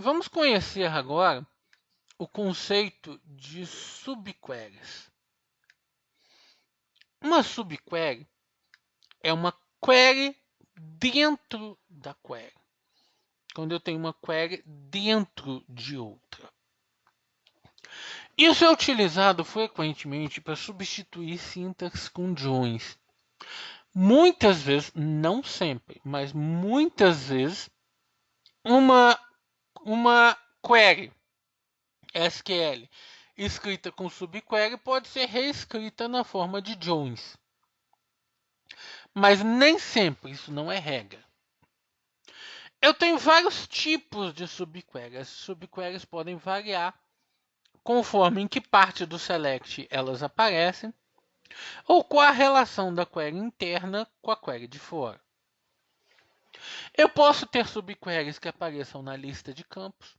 Vamos conhecer agora o conceito de subqueries. Uma subquery é uma query dentro da query. Quando eu tenho uma query dentro de outra. Isso é utilizado frequentemente para substituir sintaxe com joins. Muitas vezes, não sempre, mas muitas vezes, uma query SQL escrita com subquery pode ser reescrita na forma de joins. Mas nem sempre, isso não é regra. Eu tenho vários tipos de subqueries. As subqueries podem variar conforme em que parte do select elas aparecem ou qual a relação da query interna com a query de fora. Eu posso ter subqueries que apareçam na lista de campos.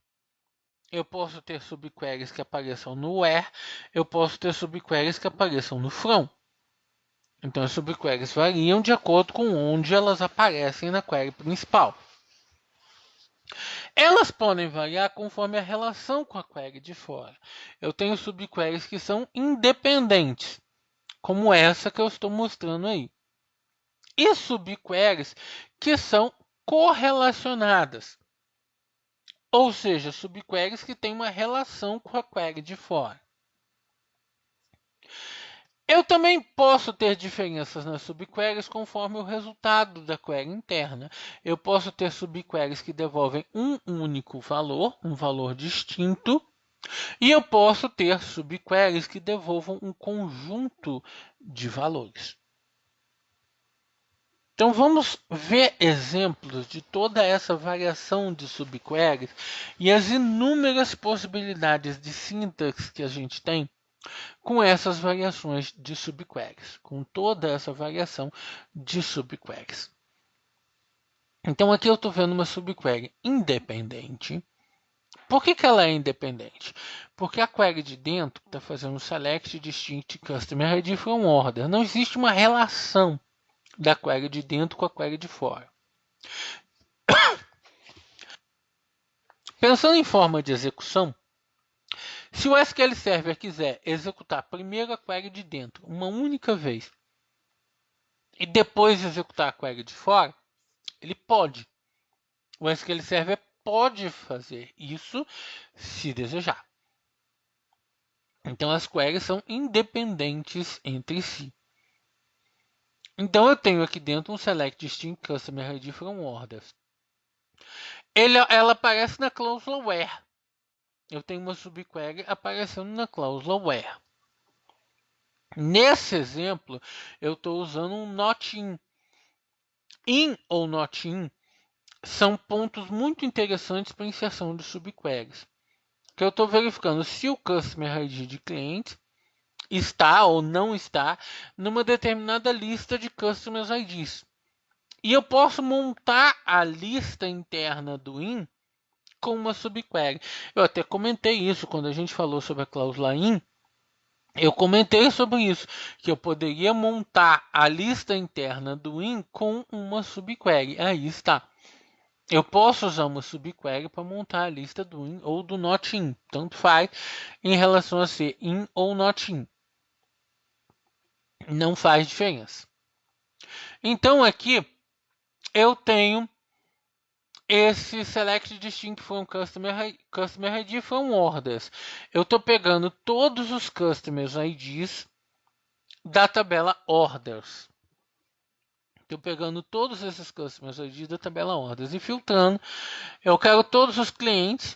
Eu posso ter subqueries que apareçam no where. Eu posso ter subqueries que apareçam no from. Então, as subqueries variam de acordo com onde elas aparecem na query principal. Elas podem variar conforme a relação com a query de fora. Eu tenho subqueries que são independentes, como essa que eu estou mostrando aí. E subqueries que são correlacionadas, ou seja, subqueries que têm uma relação com a query de fora. Eu também posso ter diferenças nas subqueries conforme o resultado da query interna. Eu posso ter subqueries que devolvem um único valor, um valor distinto, e eu posso ter subqueries que devolvam um conjunto de valores. Então vamos ver exemplos de toda essa variação de subqueries e as inúmeras possibilidades de sintaxe que a gente tem com essas variações de subqueries, com toda essa variação de subqueries. Então aqui eu estou vendo uma subquery independente. Por que ela é independente? Porque a query de dentro está fazendo select, distinct, customer ID from order. Não existe uma relação da query de dentro com a query de fora. Pensando em forma de execução, se o SQL Server quiser executar primeiro a query de dentro uma única vez e depois executar a query de fora, ele pode. O SQL Server pode fazer isso se desejar. Então as queries são independentes entre si. Então eu tenho aqui dentro um select distinct customer ID from orders. Ela aparece na cláusula where. Eu tenho uma subquery aparecendo na cláusula where. Nesse exemplo, eu estou usando um not in. In ou not in são pontos muito interessantes para inserção de subqueries. Que eu estou verificando se o customer ID de cliente está ou não está numa determinada lista de customers IDs. E eu posso montar a lista interna do in com uma subquery. Eu até comentei isso quando a gente falou sobre a cláusula in. Eu comentei sobre isso, que eu poderia montar a lista interna do in com uma subquery. Aí está. Eu posso usar uma subquery para montar a lista do in ou do not in. Tanto faz em relação a ser in ou not in. Não faz diferença. Então aqui eu tenho esse select distinct from customer ID from orders. Eu estou pegando todos os customers IDs da tabela orders. Estou pegando todos esses customers IDs da tabela orders e filtrando. Eu quero todos os clientes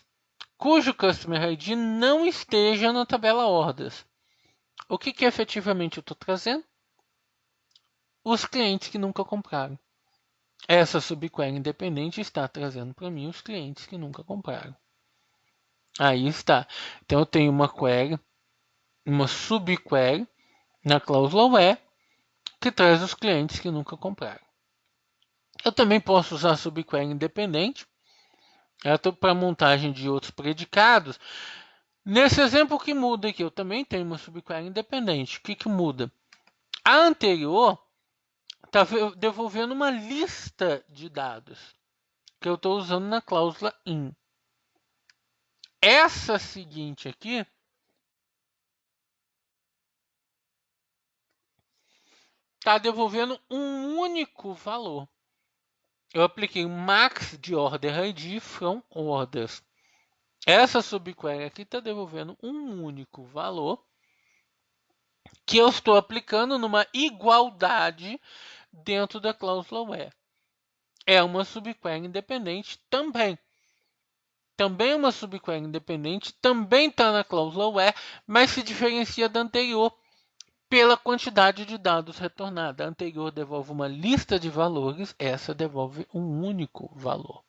cujo customer ID não esteja na tabela orders. O que efetivamente eu estou trazendo? Os clientes que nunca compraram. Essa subquery independente está trazendo para mim os clientes que nunca compraram. Aí está. Então eu tenho uma query, uma subquery na cláusula where que traz os clientes que nunca compraram. Eu também posso usar subquery independente para montagem de outros predicados. Nesse exemplo, o que muda aqui? Eu também tenho uma subquery independente. O que muda? A anterior está devolvendo uma lista de dados que eu estou usando na cláusula in. essa seguinte aqui está devolvendo um único valor. Eu apliquei um max de order ID from orders. Essa subquery aqui está devolvendo um único valor que eu estou aplicando numa igualdade dentro da cláusula where. É uma subquery independente também. Também é uma subquery independente, também está na cláusula where, mas se diferencia da anterior pela quantidade de dados retornada. A anterior devolve uma lista de valores, essa devolve um único valor.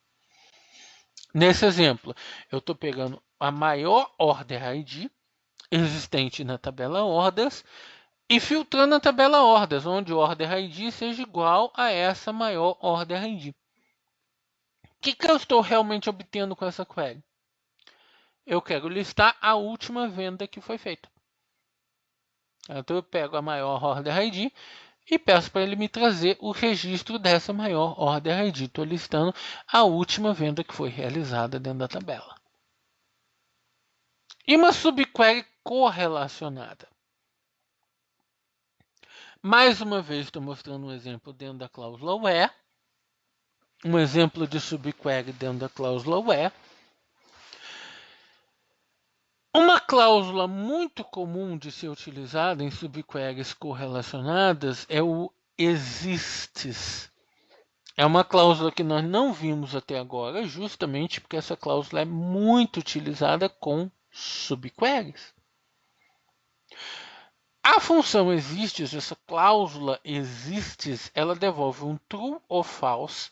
Nesse exemplo, eu estou pegando a maior order ID existente na tabela orders e filtrando a tabela orders, onde o order ID seja igual a essa maior order ID. O que eu estou realmente obtendo com essa query? Eu quero listar a última venda que foi feita. Então eu pego a maior order ID e peço para ele me trazer o registro dessa maior order ID. Estou listando a última venda que foi realizada dentro da tabela. E uma subquery correlacionada. Mais uma vez, estou mostrando um exemplo dentro da cláusula where. Um exemplo de subquery dentro da cláusula where. Uma cláusula muito comum de ser utilizada em subqueries correlacionadas é o exists. É uma cláusula que nós não vimos até agora, justamente porque essa cláusula é muito utilizada com subqueries. A função exists, essa cláusula exists, ela devolve um true ou false,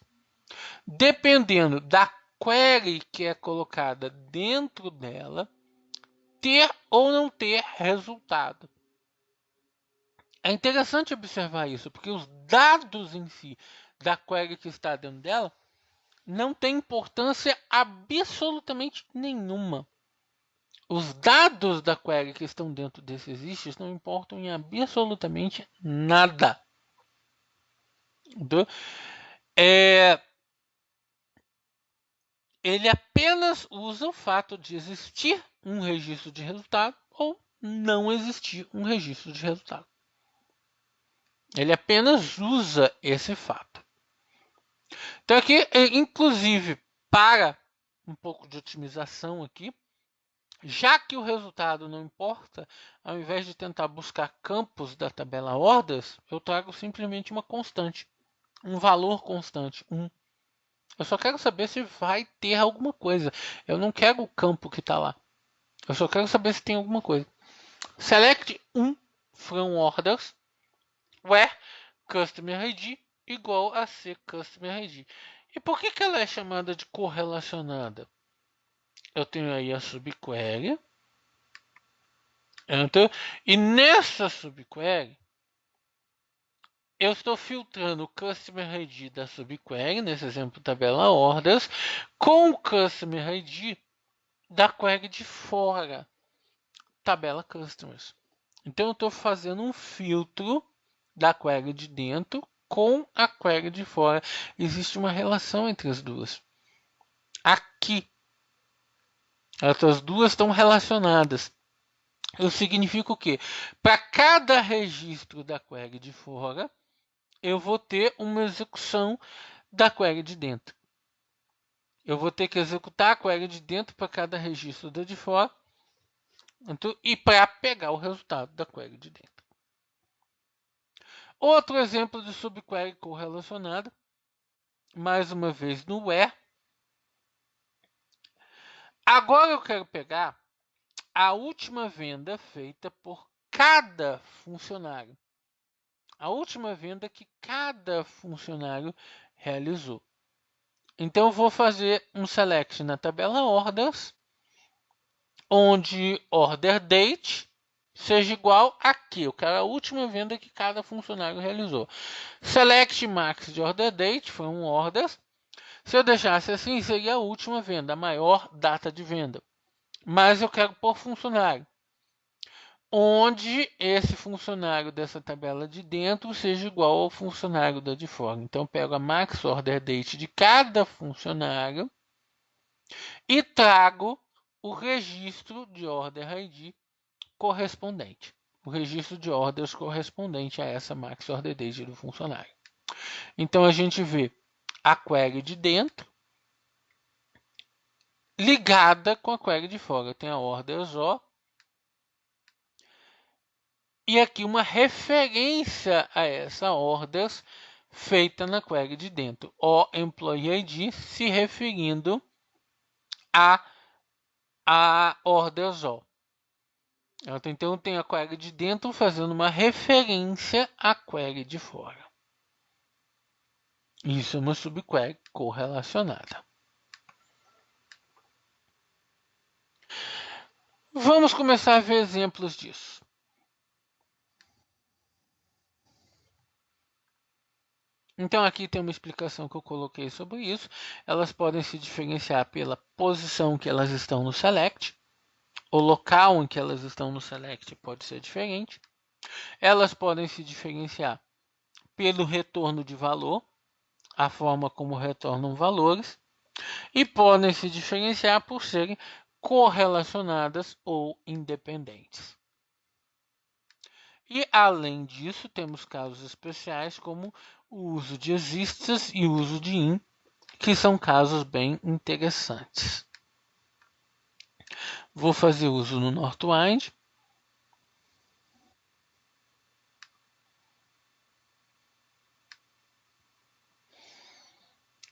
dependendo da query que é colocada dentro dela, ter ou não ter resultado. É interessante observar isso, porque os dados em si da query que está dentro dela não tem importância absolutamente nenhuma. Os dados da query que estão dentro desse exists não importam em absolutamente nada. Então, ele apenas usa o fato de existir um registro de resultado ou não existir um registro de resultado. Ele apenas usa esse fato. Então aqui, inclusive, para um pouco de otimização aqui, já que o resultado não importa, ao invés de tentar buscar campos da tabela orders, eu trago simplesmente uma constante, um valor constante, 1. Eu só quero saber se vai ter alguma coisa. Eu não quero o campo que está lá. Eu só quero saber se tem alguma coisa. Select 1 from orders where customer ID igual a C customer ID. E por que ela é chamada de correlacionada? Eu tenho aí a subquery. E nessa subquery, eu estou filtrando o Customer ID da subquery, nesse exemplo tabela orders, com o Customer ID da query de fora, tabela customers. Então eu estou fazendo um filtro da query de dentro com a query de fora. Existe uma relação entre as duas. Aqui, essas duas estão relacionadas. Isso significa o quê? Para cada registro da query de fora, eu vou ter uma execução da query de dentro. Eu vou ter que executar a query de dentro para cada registro da de fora e para pegar o resultado da query de dentro. Outro exemplo de subquery correlacionada, mais uma vez no where. Agora eu quero pegar a última venda feita por cada funcionário. A última venda que cada funcionário realizou. Então eu vou fazer um select na tabela orders, onde order date seja igual aqui. Eu quero a última venda que cada funcionário realizou. Select max de order date foi um orders. Se eu deixasse assim, seria a última venda, a maior data de venda. Mas eu quero por funcionário, onde esse funcionário dessa tabela de dentro seja igual ao funcionário da de fora. Então, eu pego a max order date de cada funcionário e trago o registro de order ID correspondente. O registro de orders correspondente a essa max order date do funcionário. Então, a gente vê a query de dentro ligada com a query de fora. Tem a orders O e aqui uma referência a essa orders feita na query de dentro. O employee ID se referindo a orders O. Então, tem a query de dentro fazendo uma referência à query de fora. Isso é uma subquery correlacionada. Vamos começar a ver exemplos disso. Então, aqui tem uma explicação que eu coloquei sobre isso. Elas podem se diferenciar pela posição que elas estão no select. O local em que elas estão no select pode ser diferente. Elas podem se diferenciar pelo retorno de valor, a forma como retornam valores, e podem se diferenciar por serem correlacionadas ou independentes. E, além disso, temos casos especiais como o uso de exists e o uso de in, que são casos bem interessantes. Vou fazer uso no Northwind.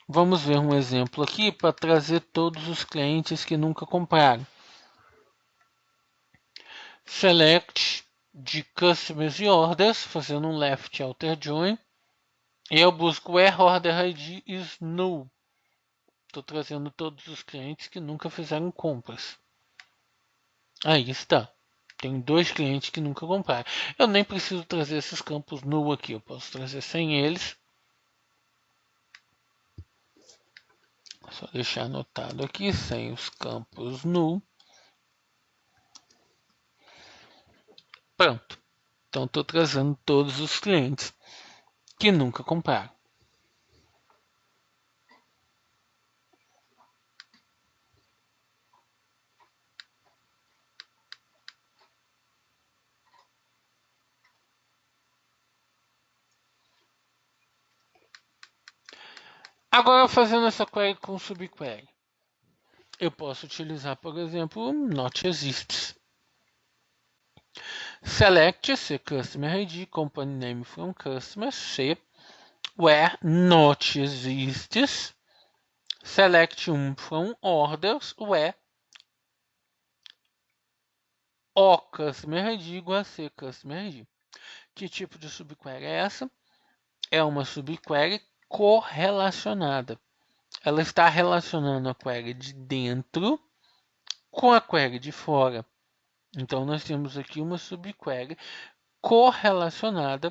Vamos ver um exemplo aqui para trazer todos os clientes que nunca compraram. Select de Customers e Orders, fazendo um left outer join. E eu busco where order ID is null. Estou trazendo todos os clientes que nunca fizeram compras. Aí está. Tem 2 clientes que nunca compraram. Eu nem preciso trazer esses campos null aqui. Eu posso trazer sem eles. Só deixar anotado aqui, sem os campos null. Pronto. Então, estou trazendo todos os clientes que nunca compraram. Agora, fazendo essa query com subquery. Eu posso utilizar, por exemplo, not exists. Select C Customer ID, Company Name from Customer, C, where not exists. Select from orders, where O Customer ID igual a C Customer ID. Que tipo de subquery é essa? É uma subquery correlacionada. Ela está relacionando a query de dentro com a query de fora. Então, nós temos aqui uma subquery correlacionada,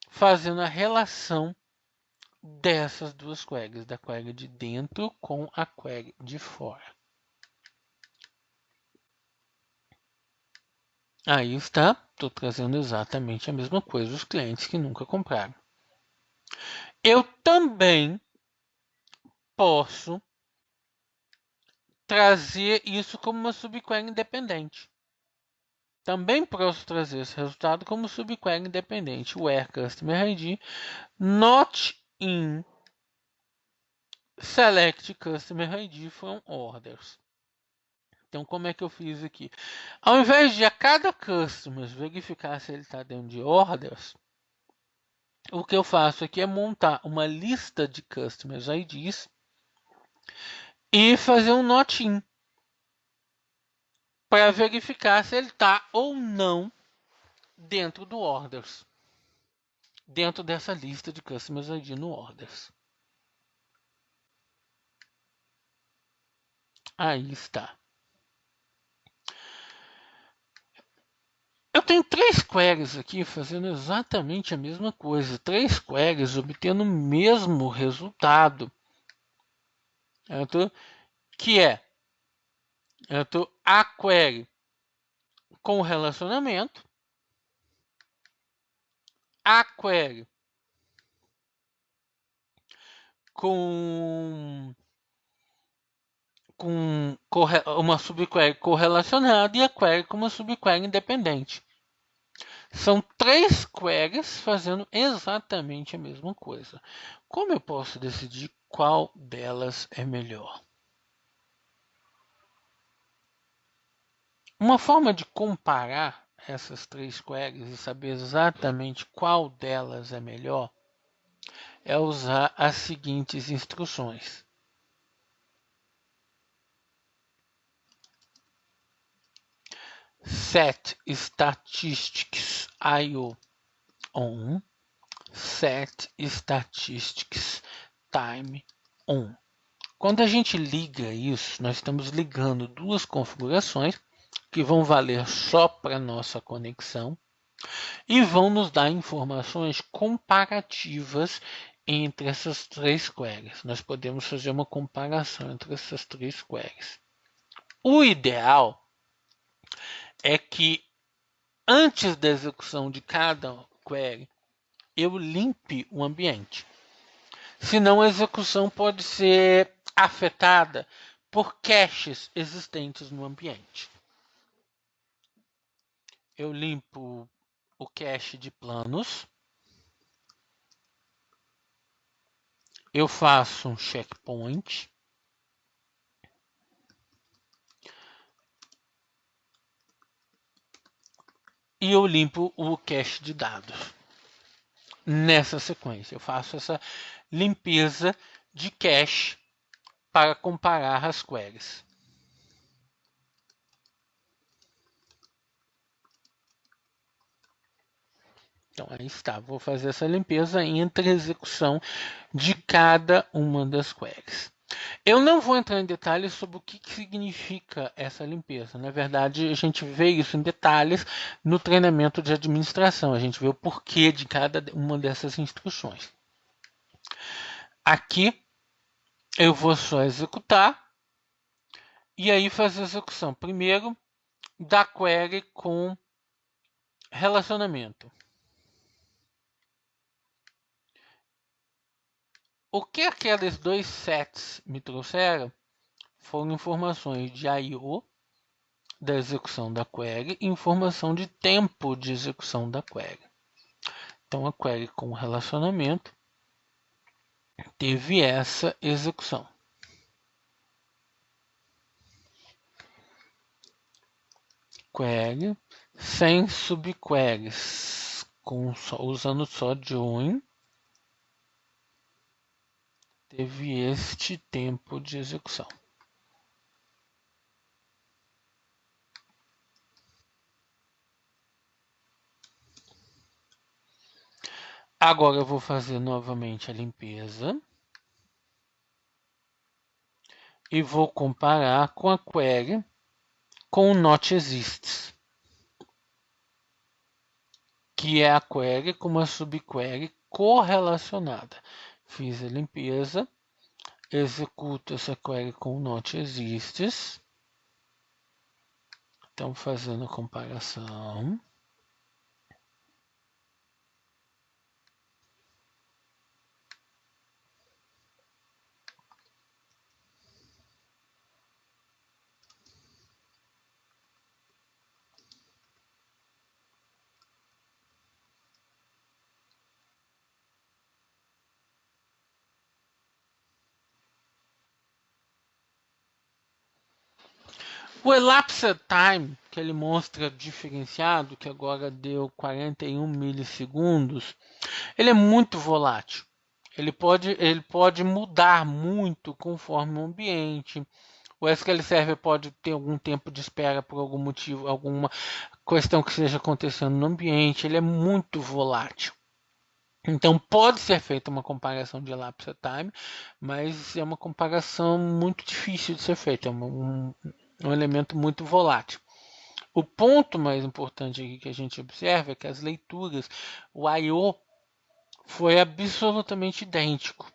fazendo a relação dessas duas queries, da query de dentro com a query de fora. Aí está, estou trazendo exatamente a mesma coisa, os clientes que nunca compraram. Eu também posso trazer isso como uma subquery independente. Também posso trazer esse resultado como subquery independente. Where Customer ID not in select Customer ID from orders. Então, como é que eu fiz aqui? Ao invés de a cada customer verificar se ele está dentro de orders, o que eu faço aqui é montar uma lista de customers IDs e fazer um not in para verificar se ele está ou não dentro do orders, dentro dessa lista de customers ID no orders. Aí está. Eu tenho 3 queries aqui fazendo exatamente a mesma coisa. 3 queries obtendo o mesmo resultado. Que é a query com relacionamento, a query com com uma subquery correlacionada e a query com uma subquery independente. São 3 queries fazendo exatamente a mesma coisa. Como eu posso decidir qual delas é melhor? Uma forma de comparar essas 3 queries e saber exatamente qual delas é melhor é usar as seguintes instruções. Set statistics IO on, set statistics time on. Quando a gente liga isso, nós estamos ligando duas configurações que vão valer só para nossa conexão e vão nos dar informações comparativas entre essas 3 queries. Nós podemos fazer uma comparação entre essas 3 queries. O ideal é que antes da execução de cada query, eu limpe o ambiente. Senão a execução pode ser afetada por caches existentes no ambiente. Eu limpo o cache de planos. Eu faço um checkpoint. E eu limpo o cache de dados. Nessa sequência, eu faço essa limpeza de cache para comparar as queries. Então, aí está. Vou fazer essa limpeza entre a execução de cada uma das queries. Eu não vou entrar em detalhes sobre o que significa essa limpeza. Na verdade, a gente vê isso em detalhes no treinamento de administração. A gente vê o porquê de cada uma dessas instruções. Aqui, eu vou só executar e aí fazer a execução. Primeiro, da query com relacionamento. O que aqueles dois sets me trouxeram foram informações de I/O da execução da query e informação de tempo de execução da query. Então, a query com relacionamento teve essa execução. Query sem subqueries, usando só join, teve este tempo de execução. Agora eu vou fazer novamente a limpeza e vou comparar com a query com o not exists, que é a query com uma subquery correlacionada. Fiz a limpeza, executo essa query com not exists. Então, fazendo a comparação. O elapsed time, que ele mostra diferenciado, que agora deu 41 milissegundos, ele é muito volátil. Ele pode mudar muito conforme o ambiente. O SQL Server pode ter algum tempo de espera por algum motivo, alguma questão que esteja acontecendo no ambiente. Ele é muito volátil. Então, pode ser feita uma comparação de elapsed time, mas é uma comparação muito difícil de ser feita. É um elemento muito volátil. O ponto mais importante aqui que a gente observa é que as leituras, o I/O foi absolutamente idêntico.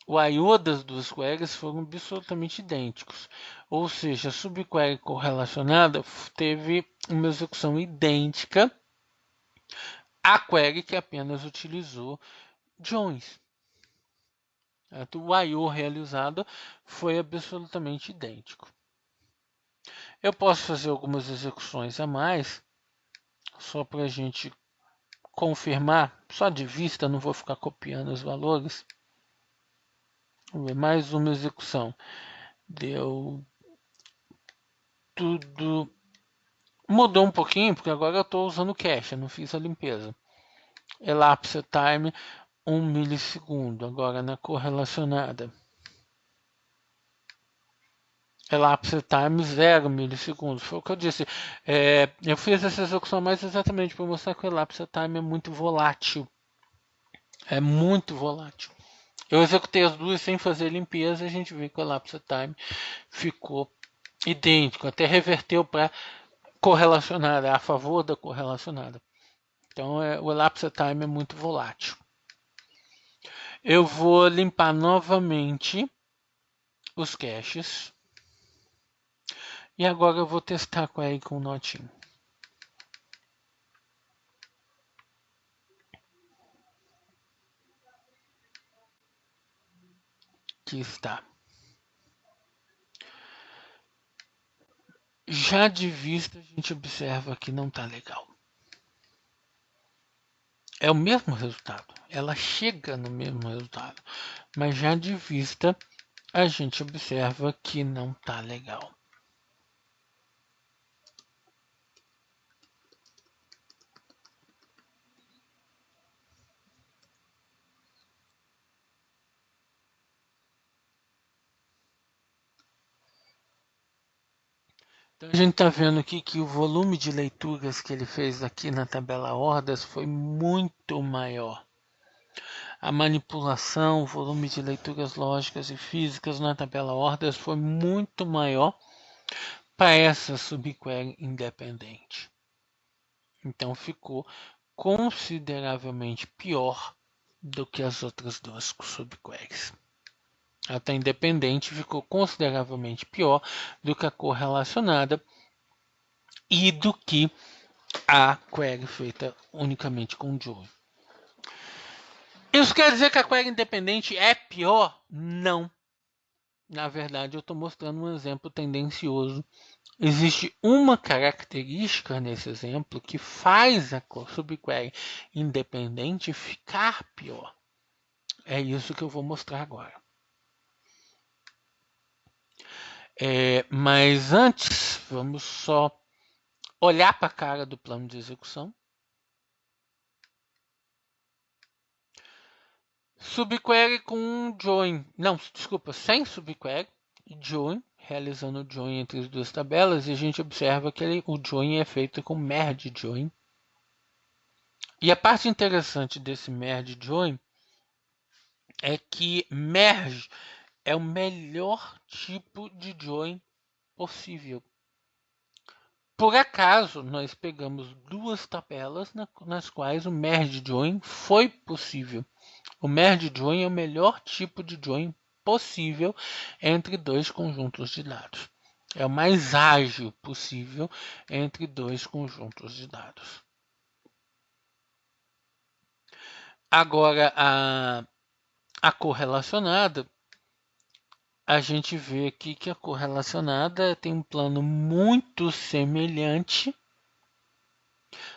O I/O das duas queries foram absolutamente idênticos. Ou seja, a subquery correlacionada teve uma execução idêntica à query que apenas utilizou joins. O I/O realizado foi absolutamente idêntico. Eu posso fazer algumas execuções a mais, só para a gente confirmar, só de vista, não vou ficar copiando os valores. Vamos ver, mais uma execução. Deu tudo. Mudou um pouquinho, porque agora eu estou usando cache, eu não fiz a limpeza. Elapse time 1 milissegundo, agora na correlacionada. Elapse time 0 milissegundos. Foi o que eu disse. Eu fiz essa execução mais exatamente para mostrar que o elapse time é muito volátil. É muito volátil. Eu executei as duas sem fazer limpeza, a gente vê que o elapse time ficou idêntico, até reverteu para correlacionada, a favor da correlacionada. Então o elapse time é muito volátil. Eu vou limpar novamente os caches. E agora eu vou testar com ele com o Notin. Aqui está. Já de vista a gente observa que não está legal. É o mesmo resultado. Ela chega no mesmo resultado. Mas já de vista a gente observa que não está legal. Então a gente está vendo aqui que o volume de leituras que ele fez aqui na tabela Hordas foi muito maior. A manipulação, o volume de leituras lógicas e físicas na tabela Hordas foi muito maior para essa subquery independente. Então ficou consideravelmente pior do que as outras duas subqueries. A independente ficou consideravelmente pior do que a correlacionada e do que a query feita unicamente com join. Isso quer dizer que a query independente é pior? Não. Na verdade, eu estou mostrando um exemplo tendencioso. Existe uma característica nesse exemplo que faz a subquery independente ficar pior. É isso que eu vou mostrar agora. Mas antes, vamos só olhar para a cara do plano de execução. Subquery com join. Não, desculpa, sem subquery. Join, realizando o join entre as duas tabelas. E a gente observa que o join é feito com merge join. E a parte interessante desse merge join é que merge é o melhor tipo de join possível. Por acaso, nós pegamos duas tabelas nas quais o merge join foi possível. O merge join é o melhor tipo de join possível entre dois conjuntos de dados. É o mais ágil possível entre dois conjuntos de dados. Agora, a correlacionada, a gente vê aqui que a correlacionada tem um plano muito semelhante,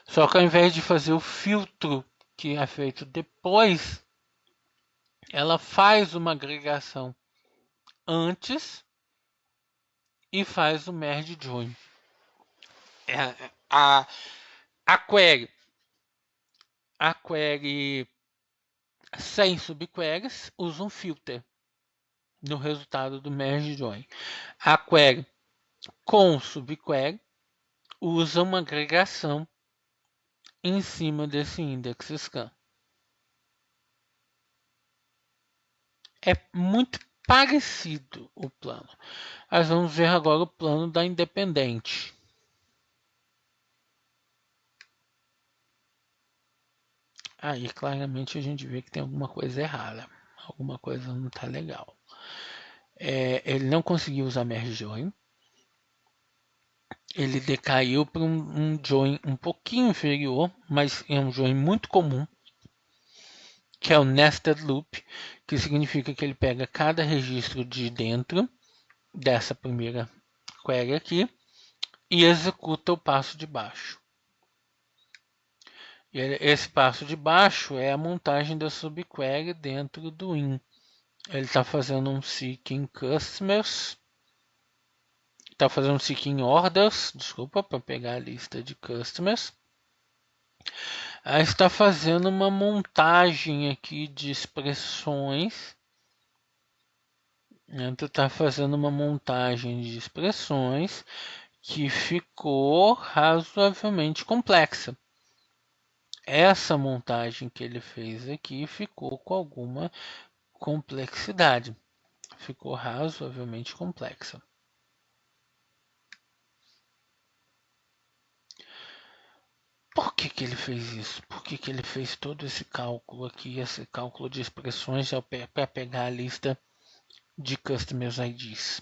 só que ao invés de fazer o filtro que é feito depois, ela faz uma agregação antes e faz o merge join. A query sem subqueries usa um filter no resultado do merge join. A query com subquery usa uma agregação em cima desse index scan. É muito parecido o plano. Nós vamos ver agora o plano da independente. Aí claramente a gente vê que tem alguma coisa errada. Alguma coisa não está legal. Ele não conseguiu usar merge join. Ele decaiu para um join um pouquinho inferior, mas é um join muito comum, que é o nested loop, que significa que ele pega cada registro de dentro dessa primeira query aqui e executa o passo de baixo. Esse passo de baixo é a montagem da subquery dentro do in. Ele está fazendo um seeking customers, está fazendo um seeking orders, desculpa, para pegar a lista de customers. Está fazendo uma montagem aqui de expressões. Está fazendo uma montagem de expressões que ficou razoavelmente complexa. Essa montagem que ele fez aqui ficou com alguma complexidade. Ficou razoavelmente complexa. Por que ele fez isso? Por que ele fez todo esse cálculo aqui, esse cálculo de expressões para pegar a lista de Customers IDs?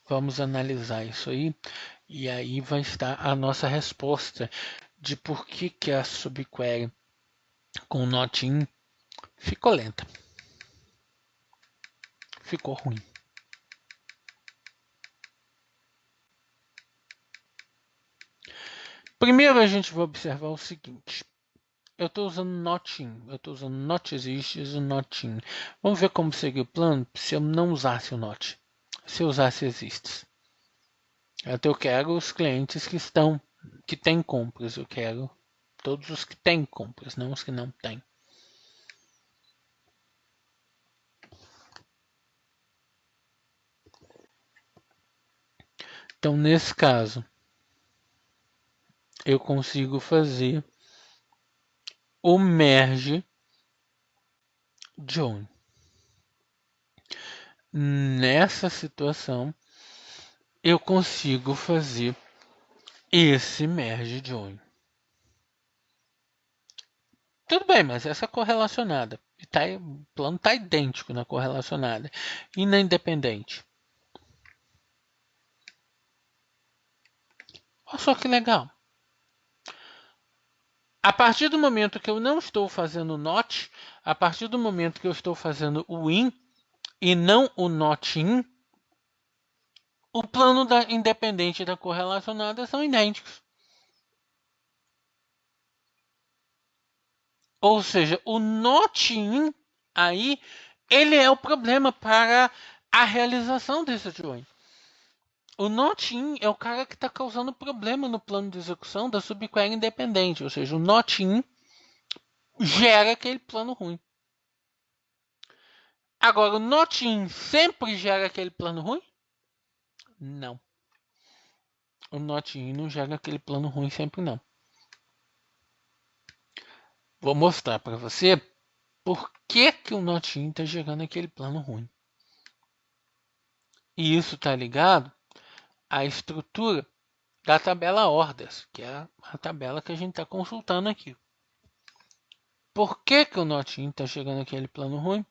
Vamos analisar isso aí e aí vai estar a nossa resposta de por que a subquery com not in ficou lenta. Ficou ruim. Primeiro a gente vai observar o seguinte. Eu estou usando not in. Eu estou usando not existe e not in. Vamos ver como seria o plano se eu não usasse o not. Se eu usasse exists. Eu quero os clientes que têm compras. Eu quero todos os que têm compras, não os que não têm. Então, nesse caso, eu consigo fazer o merge join. Nessa situação, eu consigo fazer esse merge join. Tudo bem, mas essa correlacionada. O plano está idêntico na correlacionada e na independente. Olha só que legal. A partir do momento que eu não estou fazendo not, a partir do momento que eu estou fazendo o in e não o not in, o plano independente e da correlacionada são idênticos. Ou seja, o not in aí, ele é o problema para a realização desse join. O not in é o cara que está causando problema no plano de execução da subquery independente. Ou seja, o not in gera aquele plano ruim. Agora, o not in sempre gera aquele plano ruim? Não. O not in não gera aquele plano ruim sempre não. Vou mostrar para você por que o not in está gerando aquele plano ruim. E isso está ligado à estrutura da tabela orders, que é a tabela que a gente está consultando aqui. Por que o not in está chegando aquele plano ruim?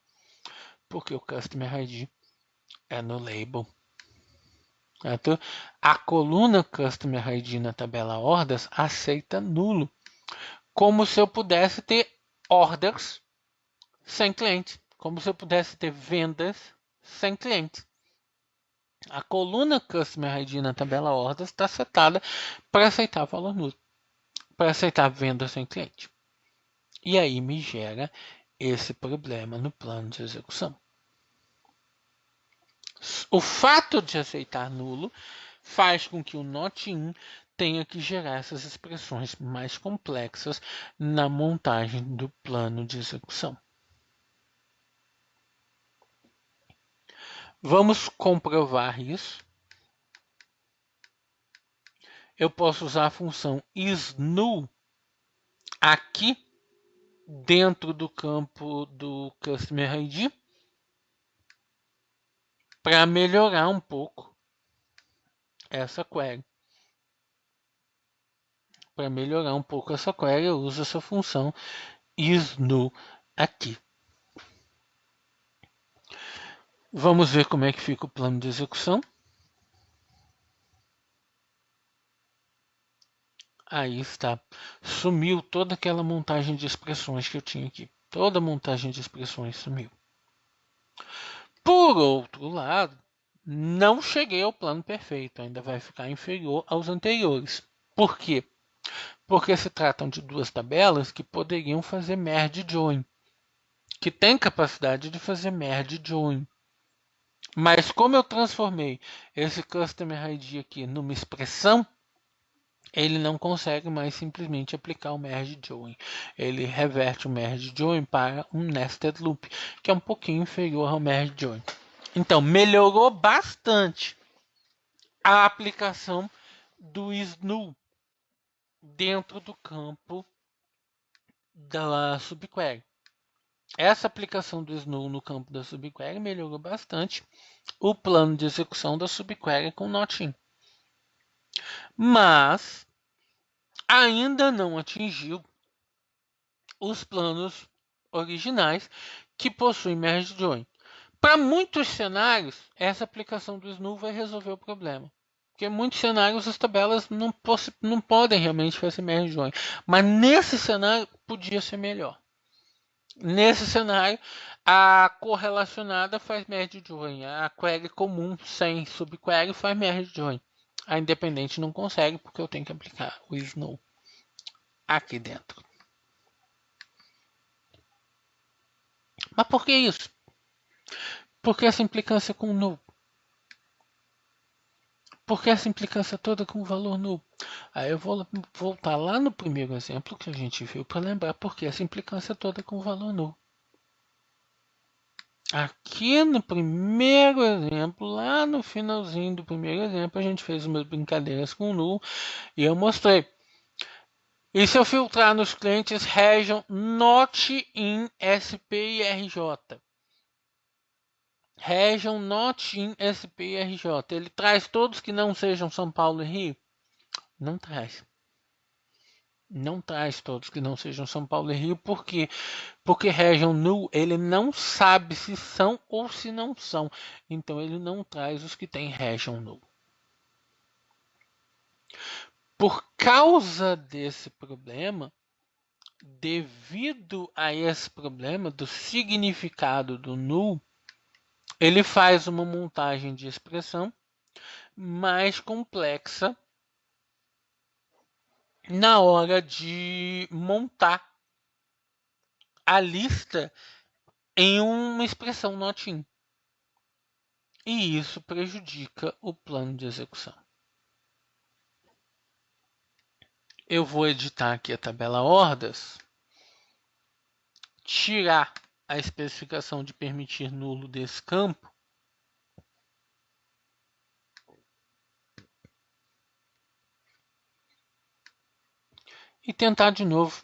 Porque o Customer ID é no label. Certo? A coluna Customer ID na tabela orders aceita nulo. Como se eu pudesse ter orders sem cliente. Como se eu pudesse ter vendas sem cliente. A coluna Customer ID na tabela orders está setada para aceitar valor nulo. Para aceitar venda sem cliente. E aí me gera esse problema no plano de execução. O fato de aceitar nulo faz com que o not in tenha que gerar essas expressões mais complexas na montagem do plano de execução. Vamos comprovar isso. Eu posso usar a função isNull aqui dentro do campo do Customer ID para melhorar um pouco essa query. Para melhorar um pouco essa query, eu uso essa função isNull aqui. Vamos ver como é que fica o plano de execução. Aí está. Sumiu toda aquela montagem de expressões que eu tinha aqui. Toda a montagem de expressões sumiu. Por outro lado, não cheguei ao plano perfeito. Ainda vai ficar inferior aos anteriores. Por quê? Porque se tratam de duas tabelas que poderiam fazer merge join. Que tem capacidade de fazer merge join. Mas como eu transformei esse Customer ID aqui numa expressão, ele não consegue mais simplesmente aplicar o merge join. Ele reverte o merge join para um nested loop, que é um pouquinho inferior ao merge join. Então, melhorou bastante a aplicação do is_null dentro do campo da subquery. Essa aplicação do is_null no campo da subquery melhorou bastante o plano de execução da subquery com not_in. Mas ainda não atingiu os planos originais que possuem merge join. Para muitos cenários, essa aplicação do is_null vai resolver o problema. Porque em muitos cenários as tabelas não podem realmente fazer merge join. Mas nesse cenário podia ser melhor. Nesse cenário, a correlacionada faz merge join. A query comum sem subquery faz merge join. A independente não consegue porque eu tenho que aplicar o is_null aqui dentro. Mas por que isso? Por que essa implicância com null? Por que essa implicância toda com valor null? Aí eu vou voltar lá no primeiro exemplo que a gente viu para lembrar por que essa implicância toda com valor null. Aqui no primeiro exemplo, lá no finalzinho do primeiro exemplo, a gente fez umas brincadeiras com null e eu mostrei. E se eu filtrar nos clientes region not in SP e RJ? Region not in SP e RJ. Ele traz todos que não sejam São Paulo e Rio? Não traz. Não traz todos que não sejam São Paulo e Rio. Por quê? Porque region null ele não sabe se são ou se não são. Então ele não traz os que têm region null. Por causa desse problema, devido a esse problema do significado do null, ele faz uma montagem de expressão mais complexa na hora de montar a lista em uma expressão not_in. E isso prejudica o plano de execução. Eu vou editar aqui a tabela hordas, tirar a especificação de permitir nulo desse campo e tentar de novo.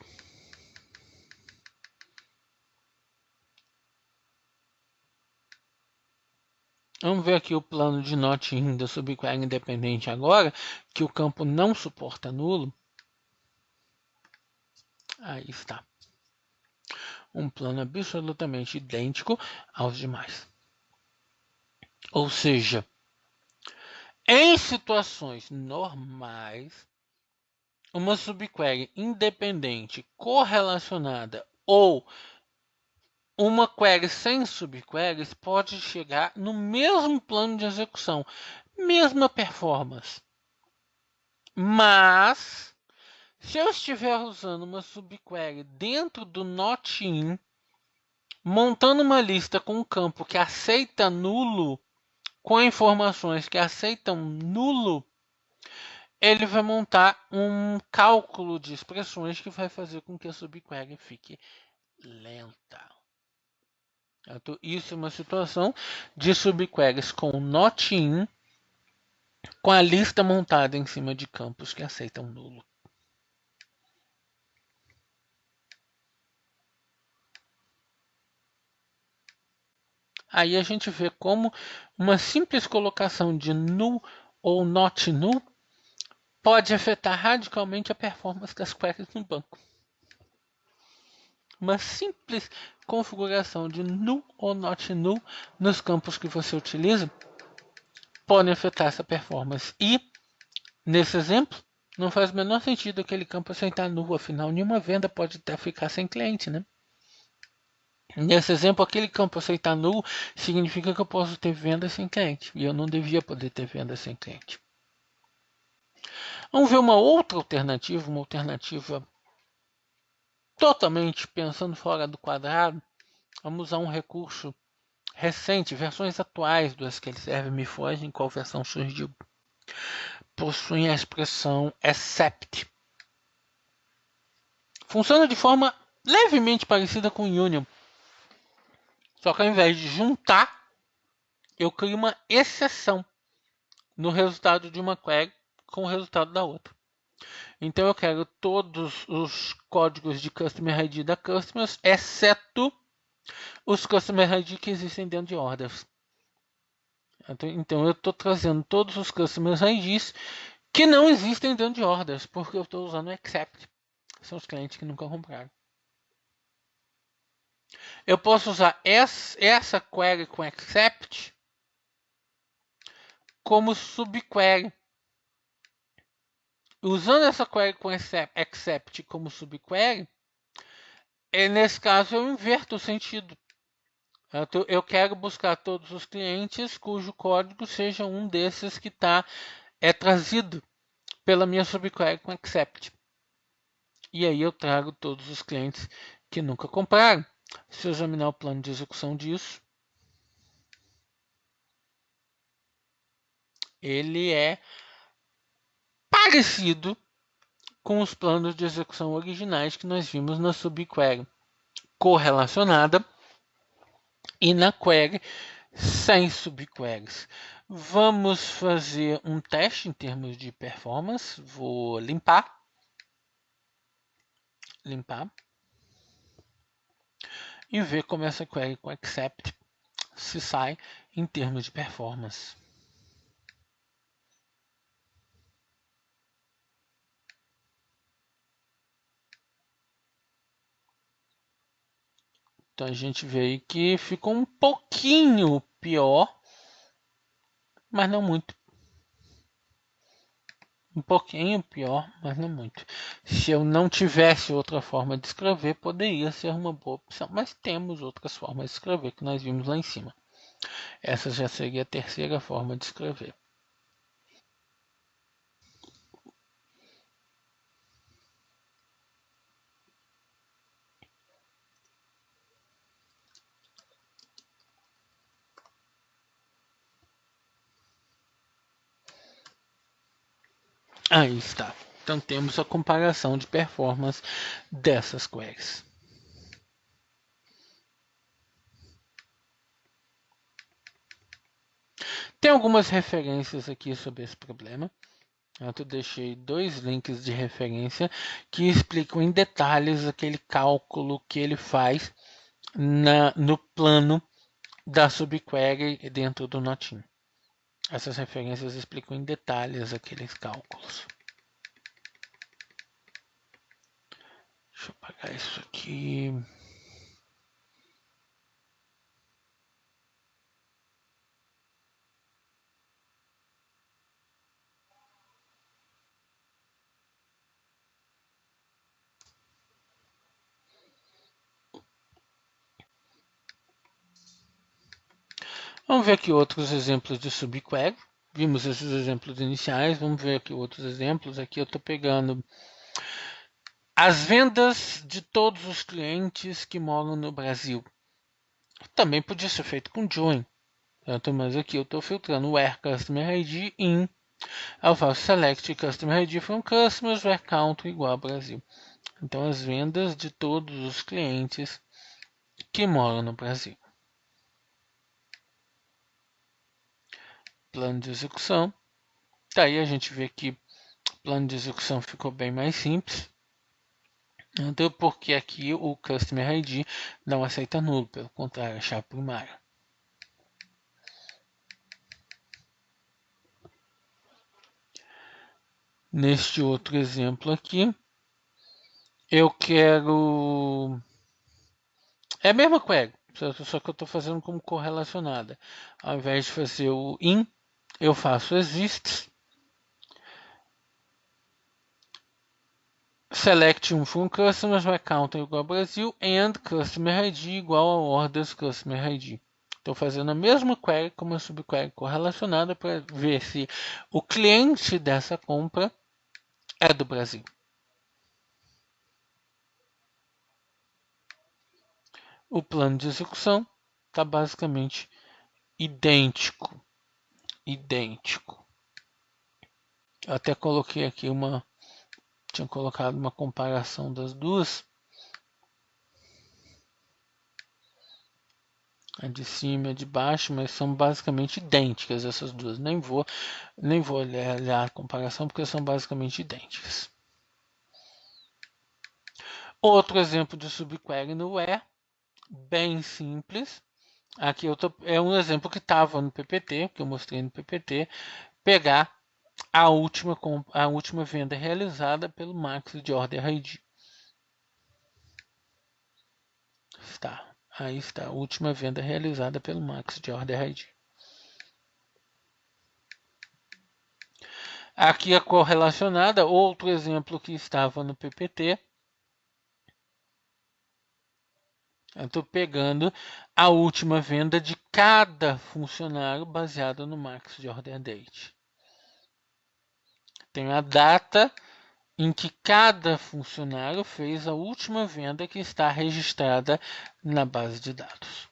Vamos ver aqui o plano de not_in da subquery independente agora, que o campo não suporta nulo. Aí está. Um plano absolutamente idêntico aos demais. Ou seja, em situações normais, uma subquery independente correlacionada ou uma query sem subqueries pode chegar no mesmo plano de execução, mesma performance. Mas, se eu estiver usando uma subquery dentro do not_in, montando uma lista com um campo que aceita nulo, com informações que aceitam nulo, ele vai montar um cálculo de expressões que vai fazer com que a subquery fique lenta. Isso é uma situação de subqueries com not_in, com a lista montada em cima de campos que aceitam nulo. Aí a gente vê como uma simples colocação de null ou not null pode afetar radicalmente a performance das queries no banco. Uma simples configuração de null ou not null nos campos que você utiliza pode afetar essa performance. E, nesse exemplo, Não faz o menor sentido aquele campo aceitar null, afinal nenhuma venda pode até ficar sem cliente, né? Nesse exemplo, aquele campo aceitar null significa que eu posso ter venda sem cliente. E eu não devia poder ter venda sem cliente. Vamos ver uma outra alternativa, uma alternativa totalmente pensando fora do quadrado. Vamos usar um recurso recente, versões atuais do SQL Server me fogem qual versão surgiu. Possuem a expressão except. Funciona de forma levemente parecida com Union. Só que ao invés de juntar, eu crio uma exceção no resultado de uma query com o resultado da outra. Então eu quero todos os códigos de Customer ID da Customers, exceto os Customer ID que existem dentro de orders. Então eu estou trazendo todos os Customer IDs que não existem dentro de orders, porque eu estou usando o except. São os clientes que nunca compraram. Eu posso usar essa query com except como subquery. Usando essa query com except como subquery, nesse caso eu inverto o sentido. Eu quero buscar todos os clientes cujo código seja um desses que é trazido pela minha subquery com except. E aí eu trago todos os clientes que nunca compraram. Se eu examinar o plano de execução disso, ele é parecido com os planos de execução originais que nós vimos na subquery correlacionada e na query sem subqueries. Vamos fazer um teste em termos de performance. Vou limpar. E ver como essa query com except se sai em termos de performance. Então a gente vê aí que ficou um pouquinho pior, mas não muito. Um pouquinho pior, mas não muito. Se eu não tivesse outra forma de escrever, poderia ser uma boa opção. Mas temos outras formas de escrever que nós vimos lá em cima. Essa já seria a terceira forma de escrever. Aí está. Então temos a comparação de performance dessas queries. Tem algumas referências aqui sobre esse problema. Eu deixei 2 links de referência que explicam em detalhes aquele cálculo que ele faz no plano da subquery dentro do Notin. Essas referências explicam em detalhes aqueles cálculos. Deixa eu apagar isso aqui. Vamos ver aqui outros exemplos de subquery. Vimos esses exemplos iniciais, vamos ver aqui outros exemplos. Aqui eu estou pegando as vendas de todos os clientes que moram no Brasil. Também podia ser feito com join. Mas aqui eu estou filtrando where customer ID in. Eu faço select customer ID from customers where country igual a Brasil. Então as vendas de todos os clientes que moram no Brasil. Plano de execução. Daí a gente vê que o plano de execução ficou bem mais simples. Então, porque aqui o Customer ID não aceita nulo, pelo contrário, é a chave primária. Neste outro exemplo aqui, eu quero... É a mesma query, só que eu estou fazendo como correlacionada. Ao invés de fazer o in, eu faço exists. select from customers vai counter igual a Brasil and customer ID igual a orders customer ID. Estou fazendo a mesma query com uma subquery correlacionada para ver se o cliente dessa compra é do Brasil. O plano de execução está basicamente idêntico. Eu até coloquei aqui tinha colocado uma comparação das duas. A de cima e a de baixo, mas são basicamente idênticas essas duas. Nem vou olhar a comparação porque são basicamente idênticas. Outro exemplo de subquery no where, bem simples. Aqui é um exemplo que estava no PPT, que eu mostrei no PPT. Pegar a última venda realizada pelo Max de Order ID. Aí está a última venda realizada pelo Max de Order ID. Aqui a correlacionada, outro exemplo que estava no PPT. Eu estou pegando a última venda de cada funcionário baseado no Max de Order Date. Tem a data em que cada funcionário fez a última venda que está registrada na base de dados.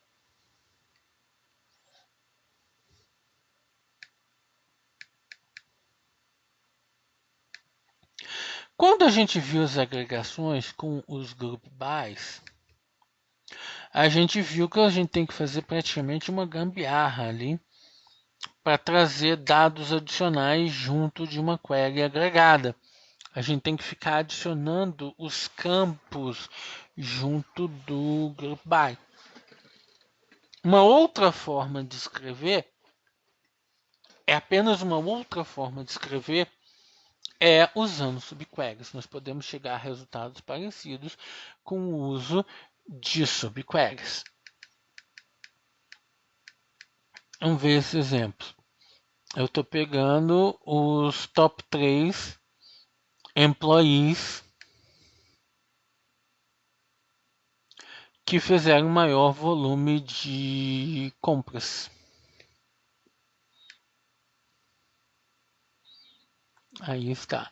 Quando a gente viu as agregações com os group bys, a gente viu que a gente tem que fazer praticamente uma gambiarra ali para trazer dados adicionais junto de uma query agregada. A gente tem que ficar adicionando os campos junto do group by. Uma outra forma de escrever, apenas uma outra forma de escrever, é usando subqueries. Nós podemos chegar a resultados parecidos com o uso de subqueries. Vamos ver esse exemplo. Eu estou pegando os top 3 employees que fizeram maior volume de compras. Aí está.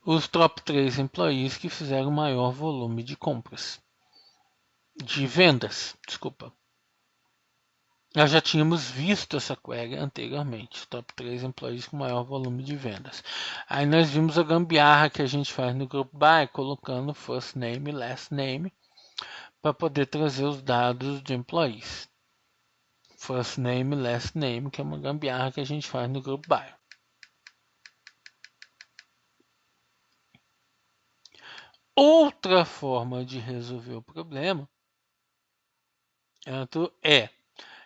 Os top 3 employees que fizeram maior volume de compras. De vendas, desculpa. Nós já tínhamos visto essa query anteriormente. Top 3 employees com maior volume de vendas. Aí nós vimos a gambiarra que a gente faz no group by, colocando first name e last name, para poder trazer os dados de employees. First name e last name, que é uma gambiarra que a gente faz no group by. Outra forma de resolver o problema é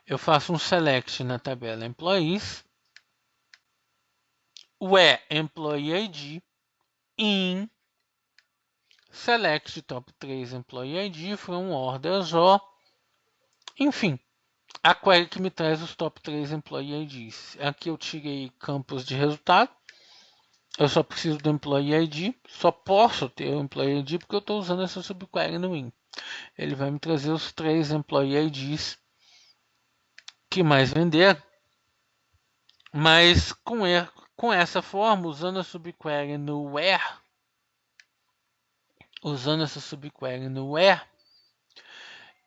eu faço um select na tabela employees, where employee ID in select top 3 employee ID from orders or, enfim, a query que me traz os top 3 employee IDs. Aqui eu tirei campos de resultado. Eu só preciso do employee ID, só posso ter o employee ID porque eu estou usando essa subquery no win. Ele vai me trazer os 3 employee IDs que mais venderam, mas com essa forma, usando a subquery no where,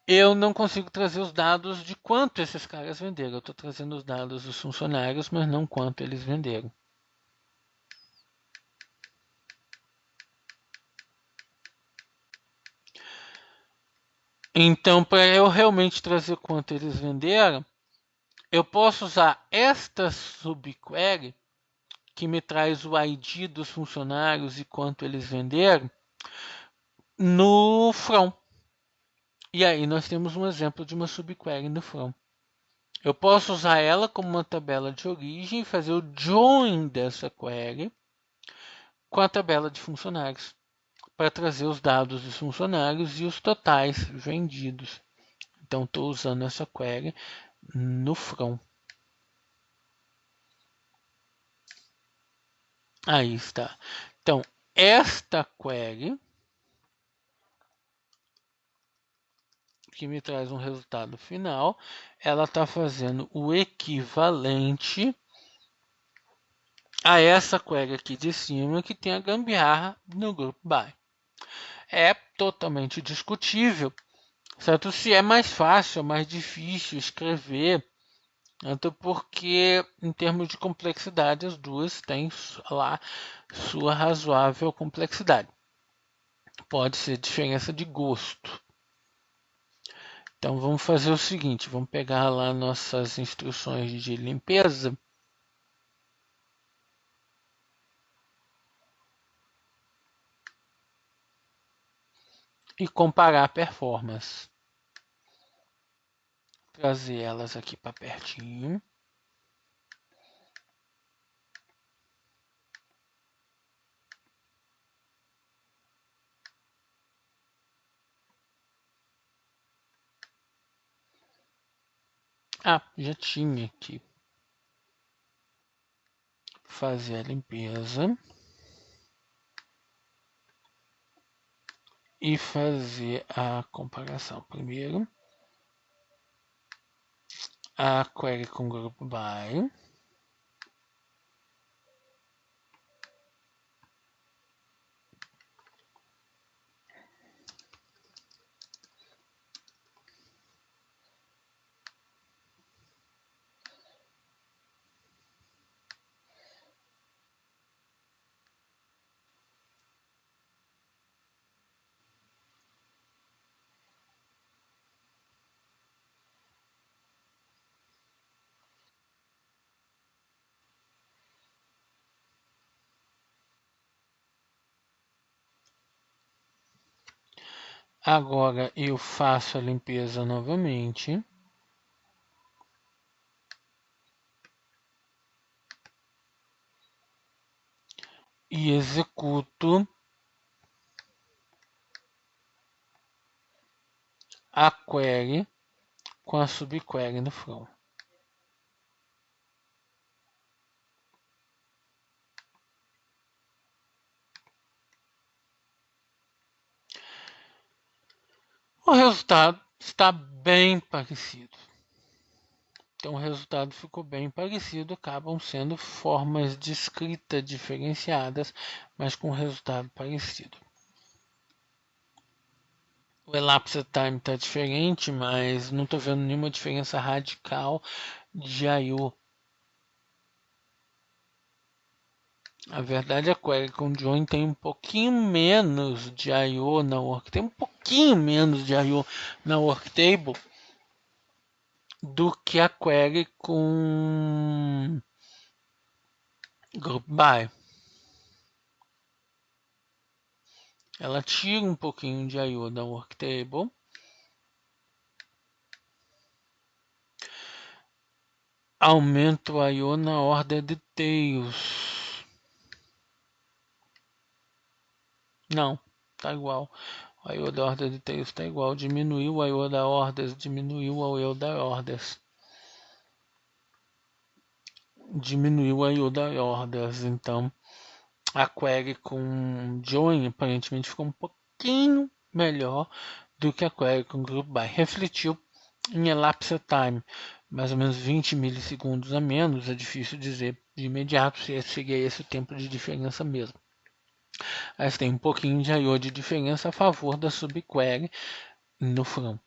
eu não consigo trazer os dados de quanto esses caras venderam. Eu estou trazendo os dados dos funcionários, mas não quanto eles venderam. Então, para eu realmente trazer quanto eles venderam, eu posso usar esta subquery, que me traz o ID dos funcionários e quanto eles venderam, no from. E aí nós temos um exemplo de uma subquery no from. Eu posso usar ela como uma tabela de origem e fazer o join dessa query com a tabela de funcionários, para trazer os dados dos funcionários e os totais vendidos. Então, estou usando essa query no from. Aí está. Então, esta query que me traz um resultado final, ela está fazendo o equivalente a essa query aqui de cima que tem a gambiarra no group by. É totalmente discutível, certo? Se é mais fácil ou mais difícil escrever, tanto porque em termos de complexidade as duas têm lá sua razoável complexidade. Pode ser diferença de gosto. Então vamos fazer o seguinte, vamos pegar lá nossas instruções de limpeza e comparar a performance. Trazer elas aqui para pertinho. Ah, já tinha aqui. Fazer a limpeza. E fazer a comparação. Primeiro, a query com group by. Agora eu faço a limpeza novamente. E executo a query com a subquery no from. O resultado está bem parecido. Então o resultado ficou bem parecido, acabam sendo formas de escrita diferenciadas, mas com resultado parecido. O elapsed time está diferente, mas não estou vendo nenhuma diferença radical de I/O. A verdade é que a query com join tem um pouquinho menos de I/O na work, tem um pouquinho menos de I/O na worktable do que a query com group by. Ela tira um pouquinho de I/O da worktable. Aumenta o I/O na order details. Não, tá igual. O I/O da order details está igual. Diminuiu o I/O da orders, diminuiu o I/O da orders. Diminuiu o I/O da orders, então a query com join aparentemente ficou um pouquinho melhor do que a query com group by. Refletiu em elapsed time, mais ou menos 20 milissegundos a menos. É difícil dizer de imediato se seria esse o tempo de diferença mesmo. Mas tem um pouquinho de I/O de diferença a favor da subquery no from.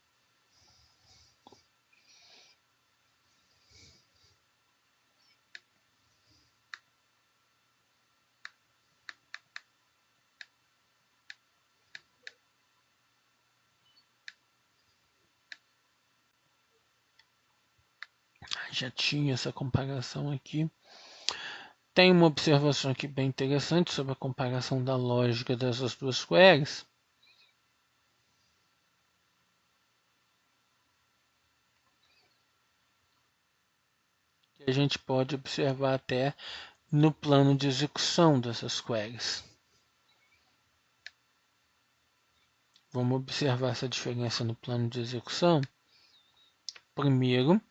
Já tinha essa comparação aqui. Tem uma observação aqui bem interessante sobre a comparação da lógica dessas duas queries. Que a gente pode observar até no plano de execução dessas queries. Vamos observar essa diferença no plano de execução. Primeiro,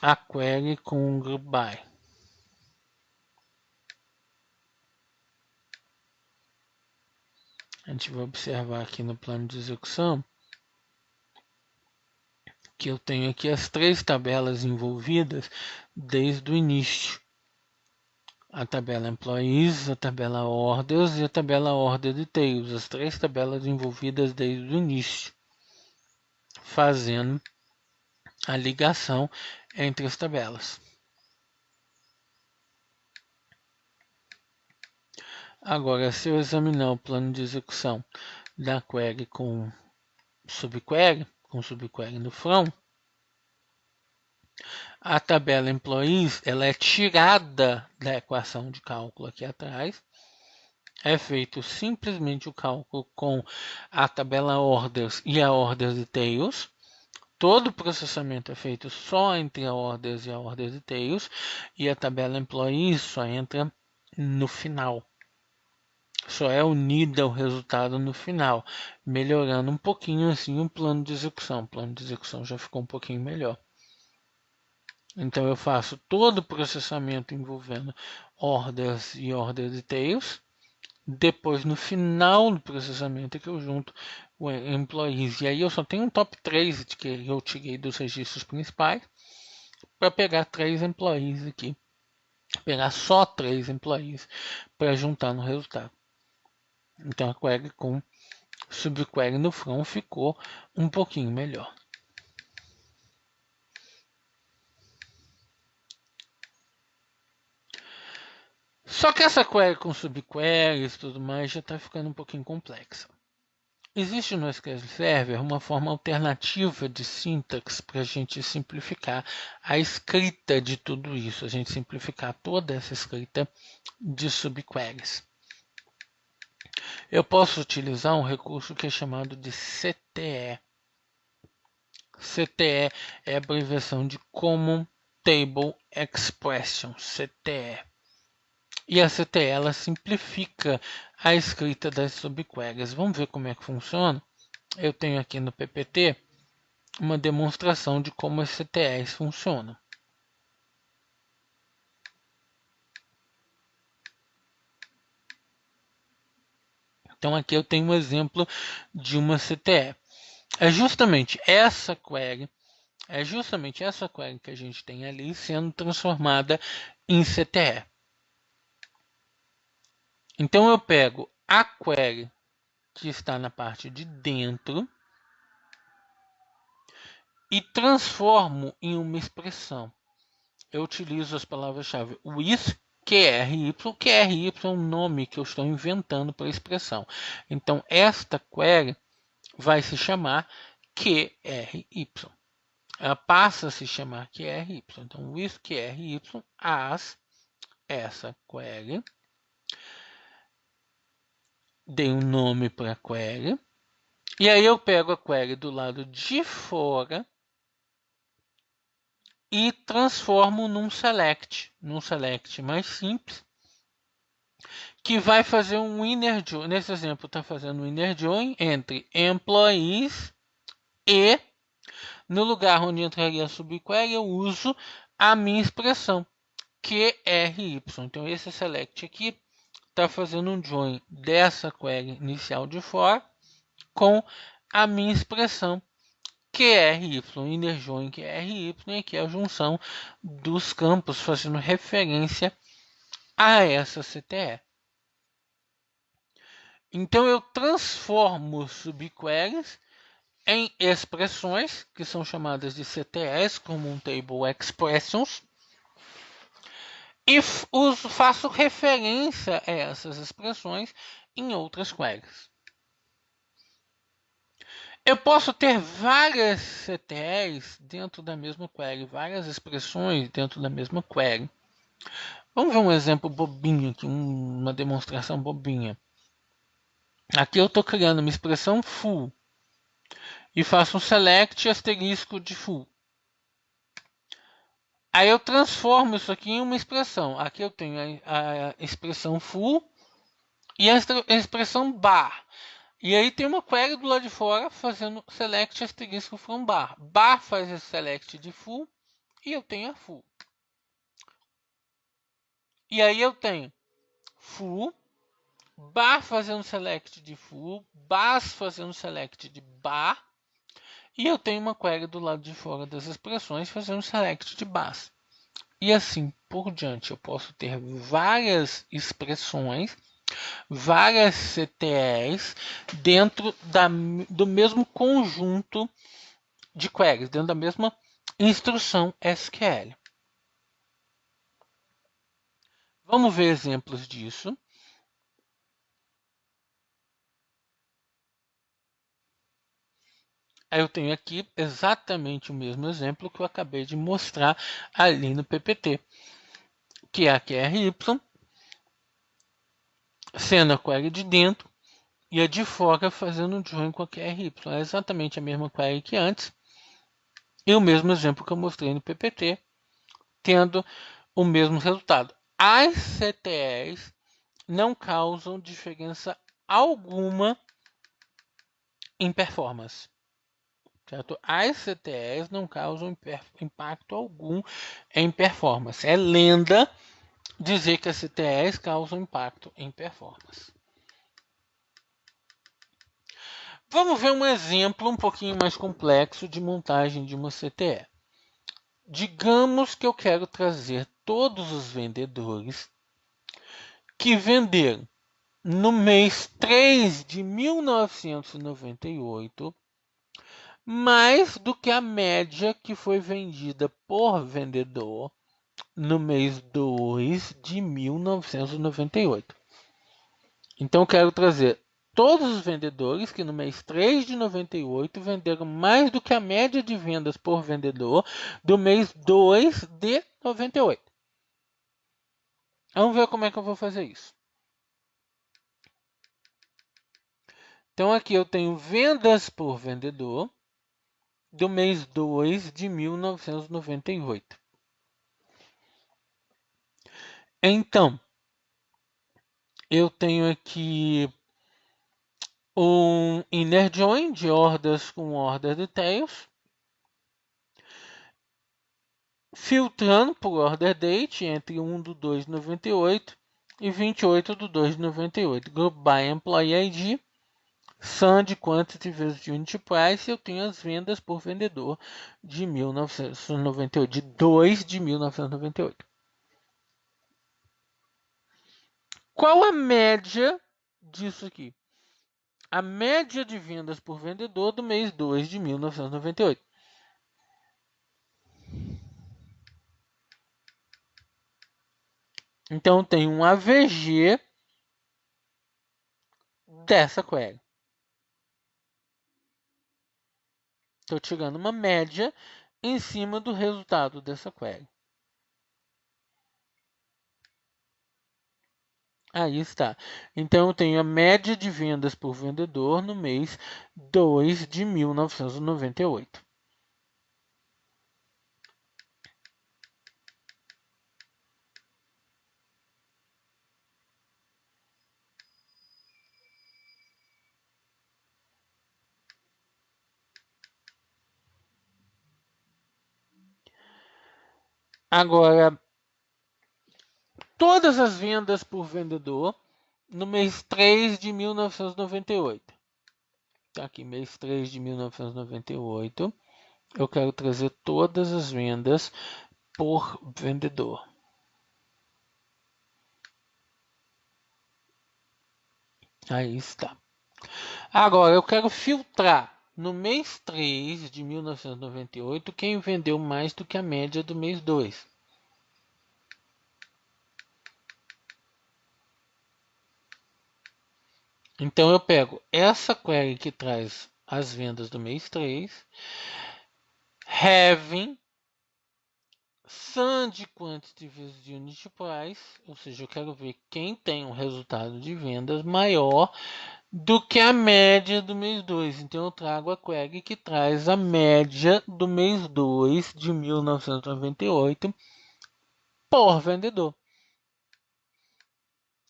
a query com o group by. A gente vai observar aqui no plano de execução que eu tenho aqui as 3 tabelas envolvidas desde o início. A tabela Employees, a tabela Orders e a tabela Order Details. As 3 tabelas envolvidas desde o início, fazendo a ligação entre as tabelas. Agora, se eu examinar o plano de execução da query com subquery no front, a tabela Employees ela é tirada da equação de cálculo aqui atrás. É feito simplesmente o cálculo com a tabela Orders e a Order Details. Todo o processamento é feito só entre a Orders e a Order Details. E a tabela Employees só entra no final. Só é unida ao resultado no final, melhorando um pouquinho assim o plano de execução. O plano de execução já ficou um pouquinho melhor. Então eu faço todo o processamento envolvendo orders e order details. Depois, no final do processamento, é que eu junto o employees. E aí eu só tenho um top 3 que eu tirei dos registros principais para pegar 3 employees aqui. Pegar só 3 employees para juntar no resultado. Então a query com subquery no front ficou um pouquinho melhor. Só que essa query com subqueries e tudo mais já está ficando um pouquinho complexa. Existe no SQL Server uma forma alternativa de sintaxe para a gente simplificar a escrita de tudo isso, a gente simplificar toda essa escrita de subqueries. Eu posso utilizar um recurso que é chamado de CTE. CTE é a abreviação de Common Table Expression, CTE. E a CTE ela simplifica a escrita das subqueries. Vamos ver como é que funciona? Eu tenho aqui no PPT uma demonstração de como as CTEs funcionam. Então aqui eu tenho um exemplo de uma CTE. É justamente essa query que a gente tem ali sendo transformada em CTE. Então eu pego a query que está na parte de dentro e transformo em uma expressão. Eu utilizo as palavras-chave with, QRY. QRY é um nome que eu estou inventando para a expressão. Então esta query vai se chamar QRY. Ela passa a se chamar QRY. Então with QRY as essa query. Dei um nome para a query. E aí eu pego a query do lado de fora e transformo num select mais simples, que vai fazer um inner join. Nesse exemplo, está fazendo um inner join entre employees e, no lugar onde entraria a subquery, eu uso a minha expressão QRY. Então, esse select aqui está fazendo um join dessa query inicial de fora com a minha expressão QRY, inner join QRY, que é a junção dos campos, fazendo referência a essa CTE. Então eu transformo subqueries em expressões, que são chamadas de CTEs, Common Table Expressions, e faço referência a essas expressões em outras queries. Eu posso ter várias CTEs dentro da mesma query, várias expressões dentro da mesma query. Vamos ver um exemplo bobinho aqui, uma demonstração bobinha. Aqui eu estou criando uma expressão full e faço um select asterisco de full. Aí eu transformo isso aqui em uma expressão. Aqui eu tenho a expressão full e a expressão bar. E aí tem uma query do lado de fora fazendo select asterisco from bar. Bar faz esse select de full e eu tenho a full. E aí eu tenho full, bar fazendo select de full, bars fazendo select de bar E eu tenho uma query do lado de fora das expressões fazendo select de base. E assim por diante. Eu posso ter várias expressões, várias CTEs dentro do mesmo conjunto de queries, dentro da mesma instrução SQL. Vamos ver exemplos disso. Eu tenho aqui exatamente o mesmo exemplo que eu acabei de mostrar ali no PPT, que é a QRY, sendo a query de dentro e a de fora fazendo um join com a QRY. É exatamente a mesma query que antes e o mesmo exemplo que eu mostrei no PPT, tendo o mesmo resultado. As CTEs não causam diferença alguma em performance. Certo? As CTEs não causam impacto algum em performance. É lenda dizer que as CTEs causam impacto em performance. Vamos ver um exemplo um pouquinho mais complexo de montagem de uma CTE. Digamos que eu quero trazer todos os vendedores que venderam no mês 3 de 1998 mais do que a média que foi vendida por vendedor no mês 2 de 1998. Então eu quero trazer todos os vendedores que no mês 3 de 98 venderam mais do que a média de vendas por vendedor do mês 2 de 98. Vamos ver como é que eu vou fazer isso. Então aqui eu tenho vendas por vendedor do mês 2 de 1998. Então, eu tenho aqui um inner join de orders com order details, filtrando por order date entre 1 do 2 de 98 e 28 do 2 de 98. Group by employee ID, sum de quantity vezes unit price. Eu tenho as vendas por vendedor de 1998, de 2 de 1998. Qual a média disso aqui? A média de vendas por vendedor do mês 2 de 1998. Então, tem um AVG dessa query. Estou tirando uma média em cima do resultado dessa query. Aí está. Então, eu tenho a média de vendas por vendedor no mês 2 de 1998. Agora, todas as vendas por vendedor no mês 3 de 1998. Tá aqui, mês 3 de 1998. Eu quero trazer todas as vendas por vendedor. Aí está. Agora, eu quero filtrar no mês 3 de 1998 quem vendeu mais do que a média do mês 2. Então, eu pego essa query que traz as vendas do mês 3, having sum de quantity vezes unit price, ou seja, eu quero ver quem tem um resultado de vendas maior do que a média do mês 2. Então, eu trago a query que traz a média do mês 2 de 1998 por vendedor.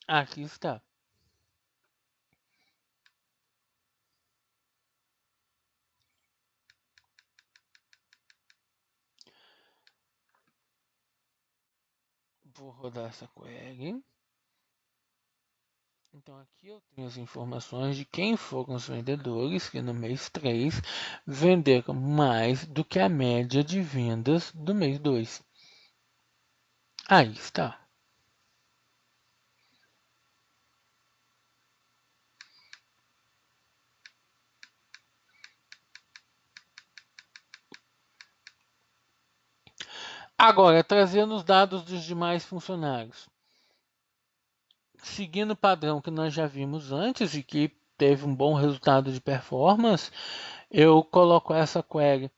Aqui está. Vou rodar essa query. Então aqui eu tenho as informações de quem foram os vendedores que no mês 3 venderam mais do que a média de vendas do mês 2. Aí está. Agora, trazendo os dados dos demais funcionários. Seguindo o padrão que nós já vimos antes e que teve um bom resultado de performance, eu coloco essa query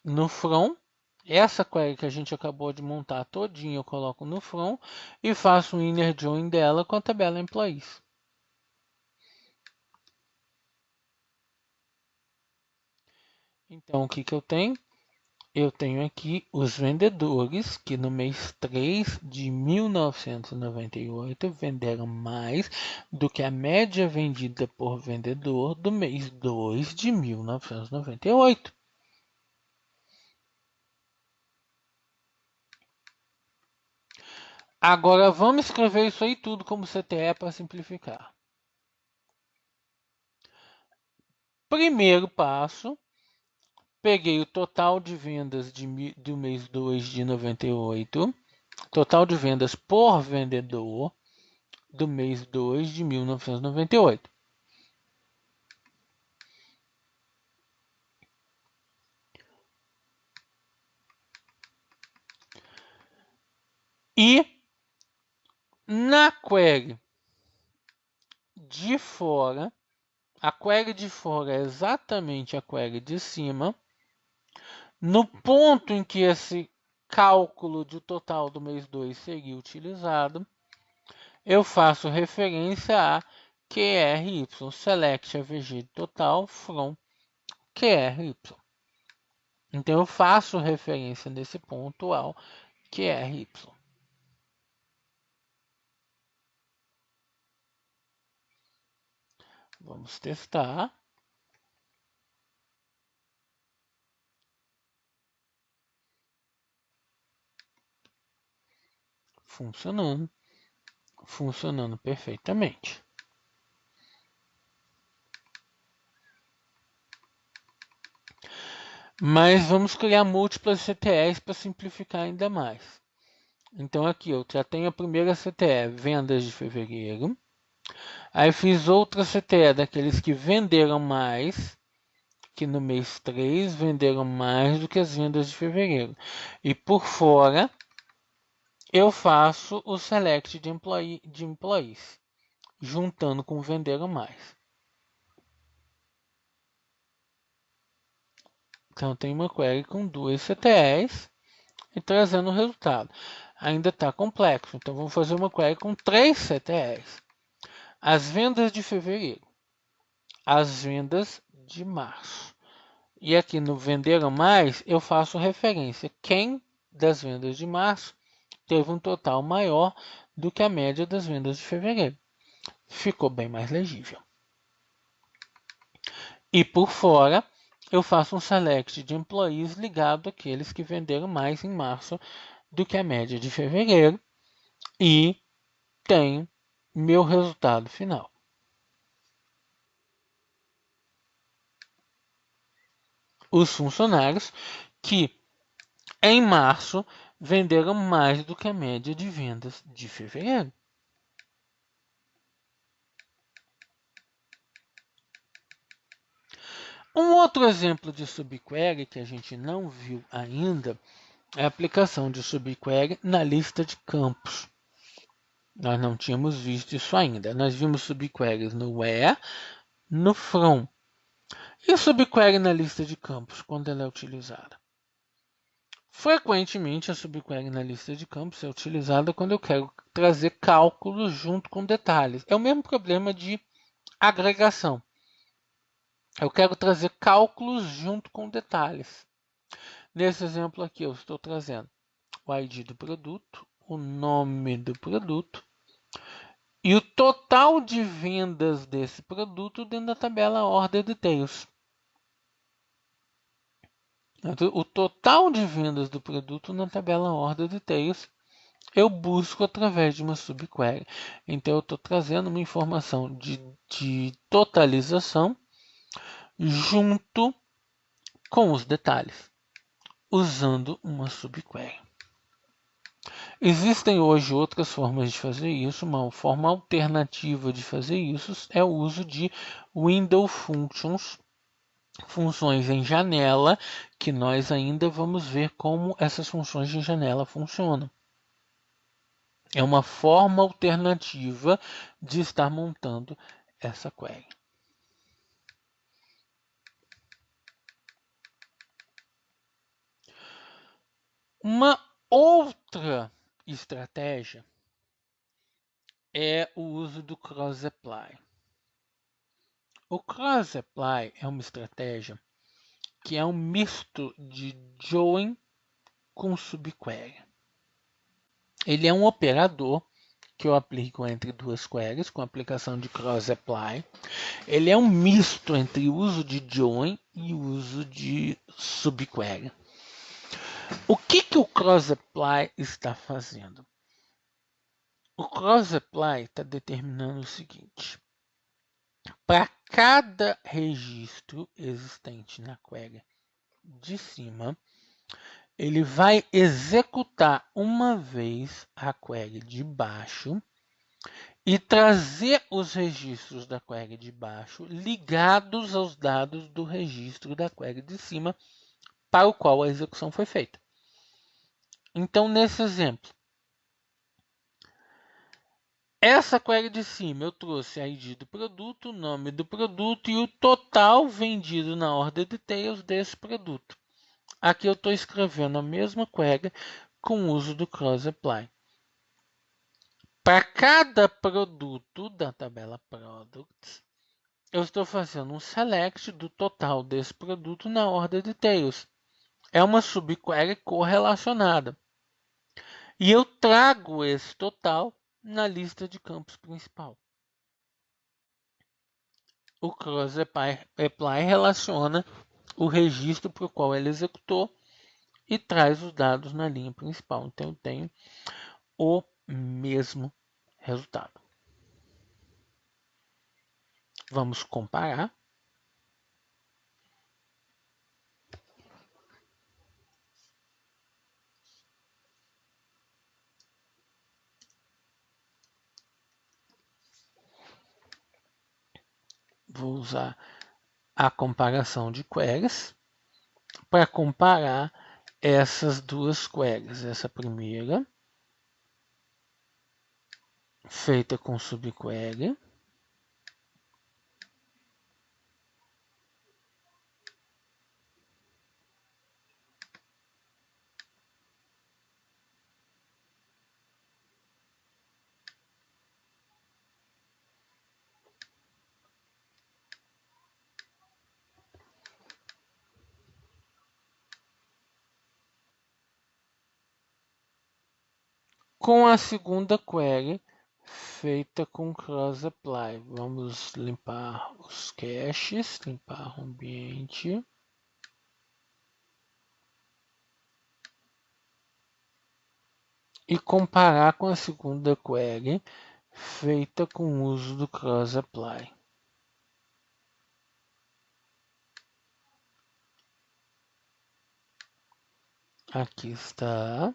no from. Essa query que a gente acabou de montar todinha eu coloco no from e faço um inner join dela com a tabela employees. Então, o que eu tenho? Eu tenho aqui os vendedores que no mês 3 de 1998 venderam mais do que a média vendida por vendedor do mês 2 de 1998. Agora vamos escrever isso aí tudo como CTE para simplificar. Primeiro passo, peguei o total de vendas do mês 2 de 98, total de vendas por vendedor do mês 2 de 1998. E na query de fora, a query de fora é exatamente a query de cima. No ponto em que esse cálculo de total do mês 2 seria utilizado, eu faço referência a QRY, select AVG total from QRY. Então eu faço referência nesse ponto ao QRY. Vamos testar. Funcionando perfeitamente. Mas vamos criar múltiplas CTEs para simplificar ainda mais. Então aqui eu já tenho a primeira CTE, vendas de fevereiro. Aí fiz outra CTE daqueles que venderam mais, que no mês 3 venderam mais do que as vendas de fevereiro. E por fora eu faço o select de employees, juntando com venderam mais. Então tem uma query com duas CTEs e trazendo o resultado. Ainda está complexo, então vamos fazer uma query com 3 CTEs. As vendas de fevereiro, as vendas de março. E aqui no venderam mais, eu faço referência. Quem das vendas de março teve um total maior do que a média das vendas de fevereiro. Ficou bem mais legível. E por fora, eu faço um select de employees ligado àqueles que venderam mais em março do que a média de fevereiro. E tenho meu resultado final. Os funcionários que em março venderam mais do que a média de vendas de fevereiro. Um outro exemplo de subquery que a gente não viu ainda é a aplicação de subquery na lista de campos. Nós não tínhamos visto isso ainda. Nós vimos subqueries no where, no from. E subquery na lista de campos, quando ela é utilizada? Frequentemente, a subquery na lista de campos é utilizada quando eu quero trazer cálculos junto com detalhes. É o mesmo problema de agregação. Eu quero trazer cálculos junto com detalhes. Nesse exemplo aqui, eu estou trazendo o ID do produto, o nome do produto e o total de vendas desse produto dentro da tabela Order Details. O total de vendas do produto na tabela Order Details eu busco através de uma subquery. Então, eu estou trazendo uma informação de totalização junto com os detalhes, usando uma subquery. Existem hoje outras formas de fazer isso. Uma forma alternativa de fazer isso é o uso de window functions, funções em janela, que nós ainda vamos ver como essas funções de janela funcionam. É uma forma alternativa de estar montando essa query. Uma outra estratégia é o uso do cross-apply. O cross-apply é uma estratégia que é um misto de join com subquery. Ele é um operador que eu aplico entre duas queries com a aplicação de cross-apply. Ele é um misto entre o uso de join e o uso de subquery. O que o cross-apply está fazendo? O cross-apply está determinando o seguinte: para cada registro existente na query de cima, ele vai executar uma vez a query de baixo e trazer os registros da query de baixo ligados aos dados do registro da query de cima para o qual a execução foi feita. Então, nesse exemplo, essa query de cima eu trouxe a ID do produto, o nome do produto e o total vendido na order details desse produto. Aqui eu estou escrevendo a mesma query com o uso do cross-apply. Para cada produto da tabela Products, eu estou fazendo um select do total desse produto na order details. É uma subquery correlacionada. E eu trago esse total na lista de campos principal. O cross-apply relaciona o registro para o qual ele executou e traz os dados na linha principal. Então, eu tenho o mesmo resultado. Vamos comparar. Vou usar a comparação de queries para comparar essas duas queries. Essa primeira, feita com subquery, com a segunda query feita com cross-apply. Vamos limpar os caches, limpar o ambiente. E comparar com a segunda query feita com o uso do cross-apply. Aqui está.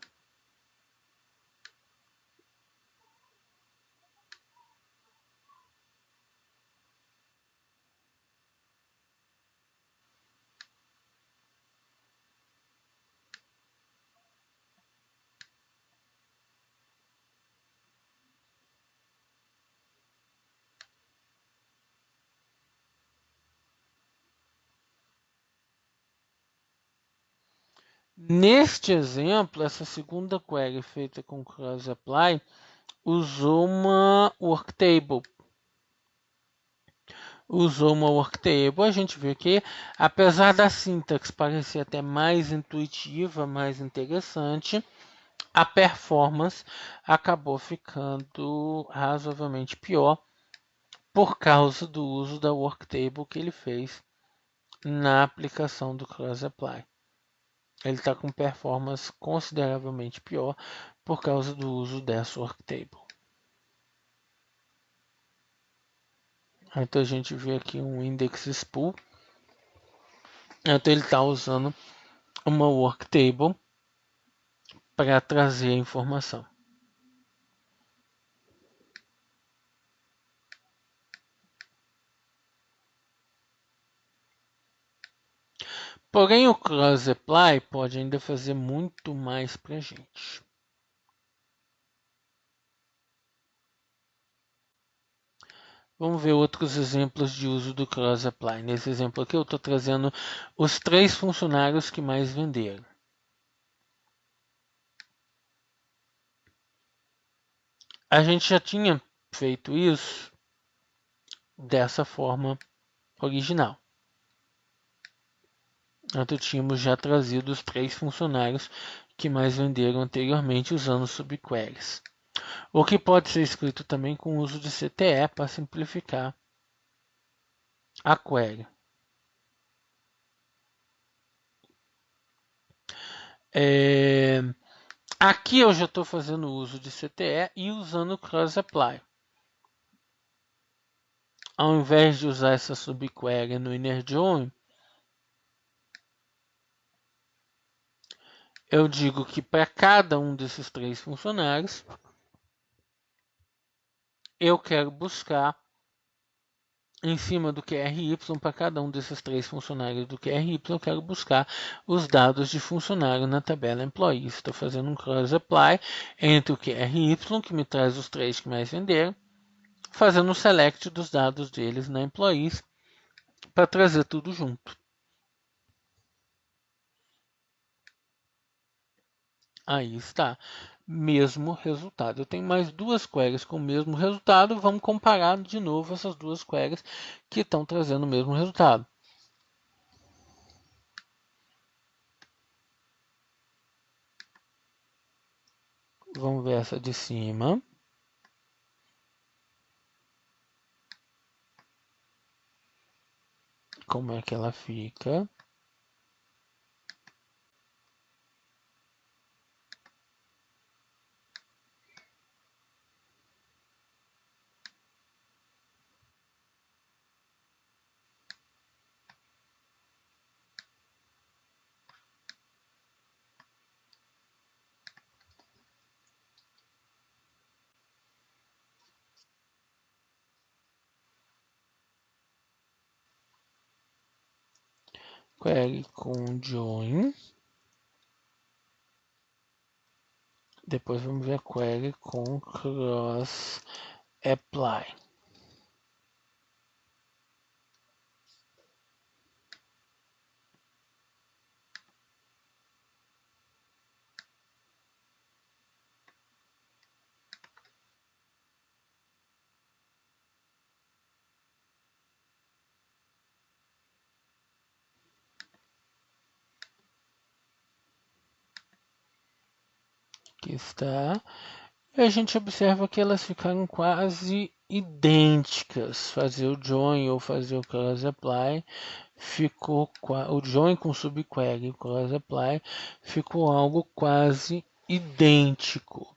Neste exemplo, essa segunda query feita com cross-apply usou uma worktable. A gente vê que, apesar da sintaxe parecer até mais intuitiva, mais interessante, a performance acabou ficando razoavelmente pior por causa do uso da worktable que ele fez na aplicação do cross-apply. Ele está com performance consideravelmente pior, por causa do uso dessa worktable. Então a gente vê aqui um index pool. Então ele está usando uma worktable para trazer a informação. Porém, o cross apply pode ainda fazer muito mais para a gente. Vamos ver outros exemplos de uso do cross apply. Nesse exemplo aqui eu estou trazendo os 3 funcionários que mais venderam. A gente já tinha feito isso dessa forma original. Então tínhamos já trazido os 3 funcionários que mais venderam anteriormente usando subqueries. O que pode ser escrito também com o uso de CTE para simplificar a query. Aqui eu já estou fazendo uso de CTE e usando cross apply. Ao invés de usar essa subquery no inner join, eu digo que para cada um desses 3 funcionários, eu quero buscar em cima do QRY, para cada um desses 3 funcionários do QRY, eu quero buscar os dados de funcionário na tabela Employees. Estou fazendo um cross apply entre o QRY, que me traz os 3 que mais venderam, fazendo um select dos dados deles na Employees, para trazer tudo junto. Aí está, mesmo resultado. Eu tenho mais 2 queries com o mesmo resultado. Vamos comparar de novo essas 2 queries que estão trazendo o mesmo resultado. Vamos ver essa de cima. Como é que ela fica? Query com join. Depois vamos ver a query com cross apply. Aqui está. E a gente observa que elas ficaram quase idênticas. Fazer o join ou fazer o cross apply ficou o join com subquery e o cross apply ficou algo quase idêntico.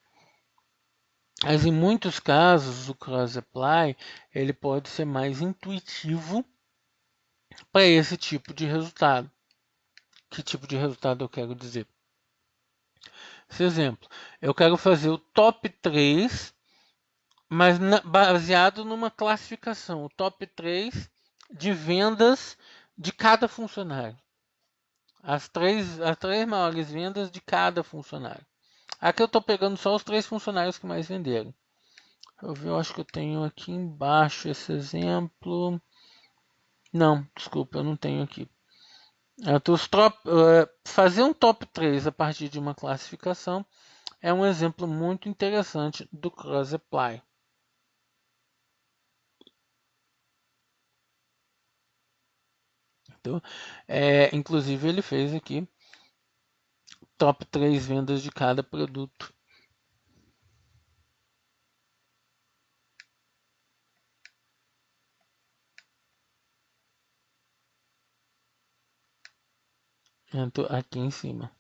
Mas em muitos casos o cross apply ele pode ser mais intuitivo para esse tipo de resultado. Que tipo de resultado eu quero dizer? Esse exemplo, eu quero fazer o top 3, mas baseado numa classificação. O top 3 de vendas de cada funcionário. As três maiores vendas de cada funcionário. Aqui eu estou pegando só os 3 funcionários que mais venderam. Eu acho que eu tenho aqui embaixo esse exemplo. Não, desculpa, eu não tenho aqui. Fazer um top 3 a partir de uma classificação é um exemplo muito interessante do cross apply. Então, inclusive ele fez aqui top 3 vendas de cada produto. Aqui em cima.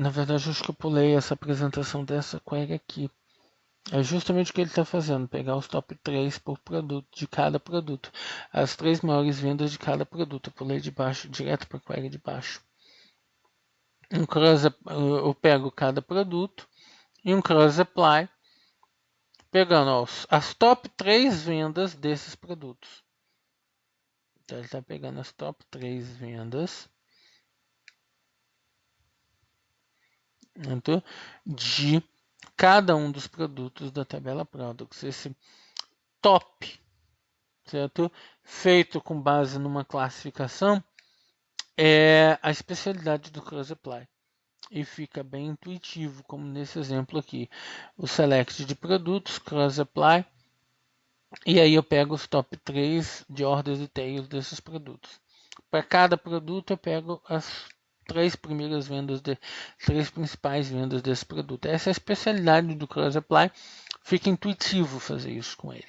Na verdade, acho que eu pulei essa apresentação dessa query aqui. É justamente o que ele está fazendo, pegar os top 3 por produto, de cada produto. As 3 maiores vendas de cada produto. Eu pulei de baixo, direto para a query de baixo. Eu pego cada produto e um cross apply, pegando as top 3 vendas desses produtos. Então ele está pegando as top 3 vendas de cada um dos produtos da tabela Products. Esse top, certo? Feito com base numa classificação, é a especialidade do Cross Apply. E fica bem intuitivo, como nesse exemplo aqui. O select de produtos, Cross Apply, e aí eu pego os top 3 de orders e tails desses produtos. Para cada produto eu pego as 3 primeiras vendas, 3 principais vendas desse produto. Essa é a especialidade do Cross Apply. Fica intuitivo fazer isso com ele.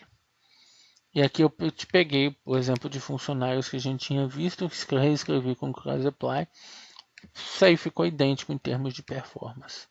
E aqui eu te peguei o exemplo de funcionários que a gente tinha visto, reescrevi com Cross Apply. Isso aí ficou idêntico em termos de performance.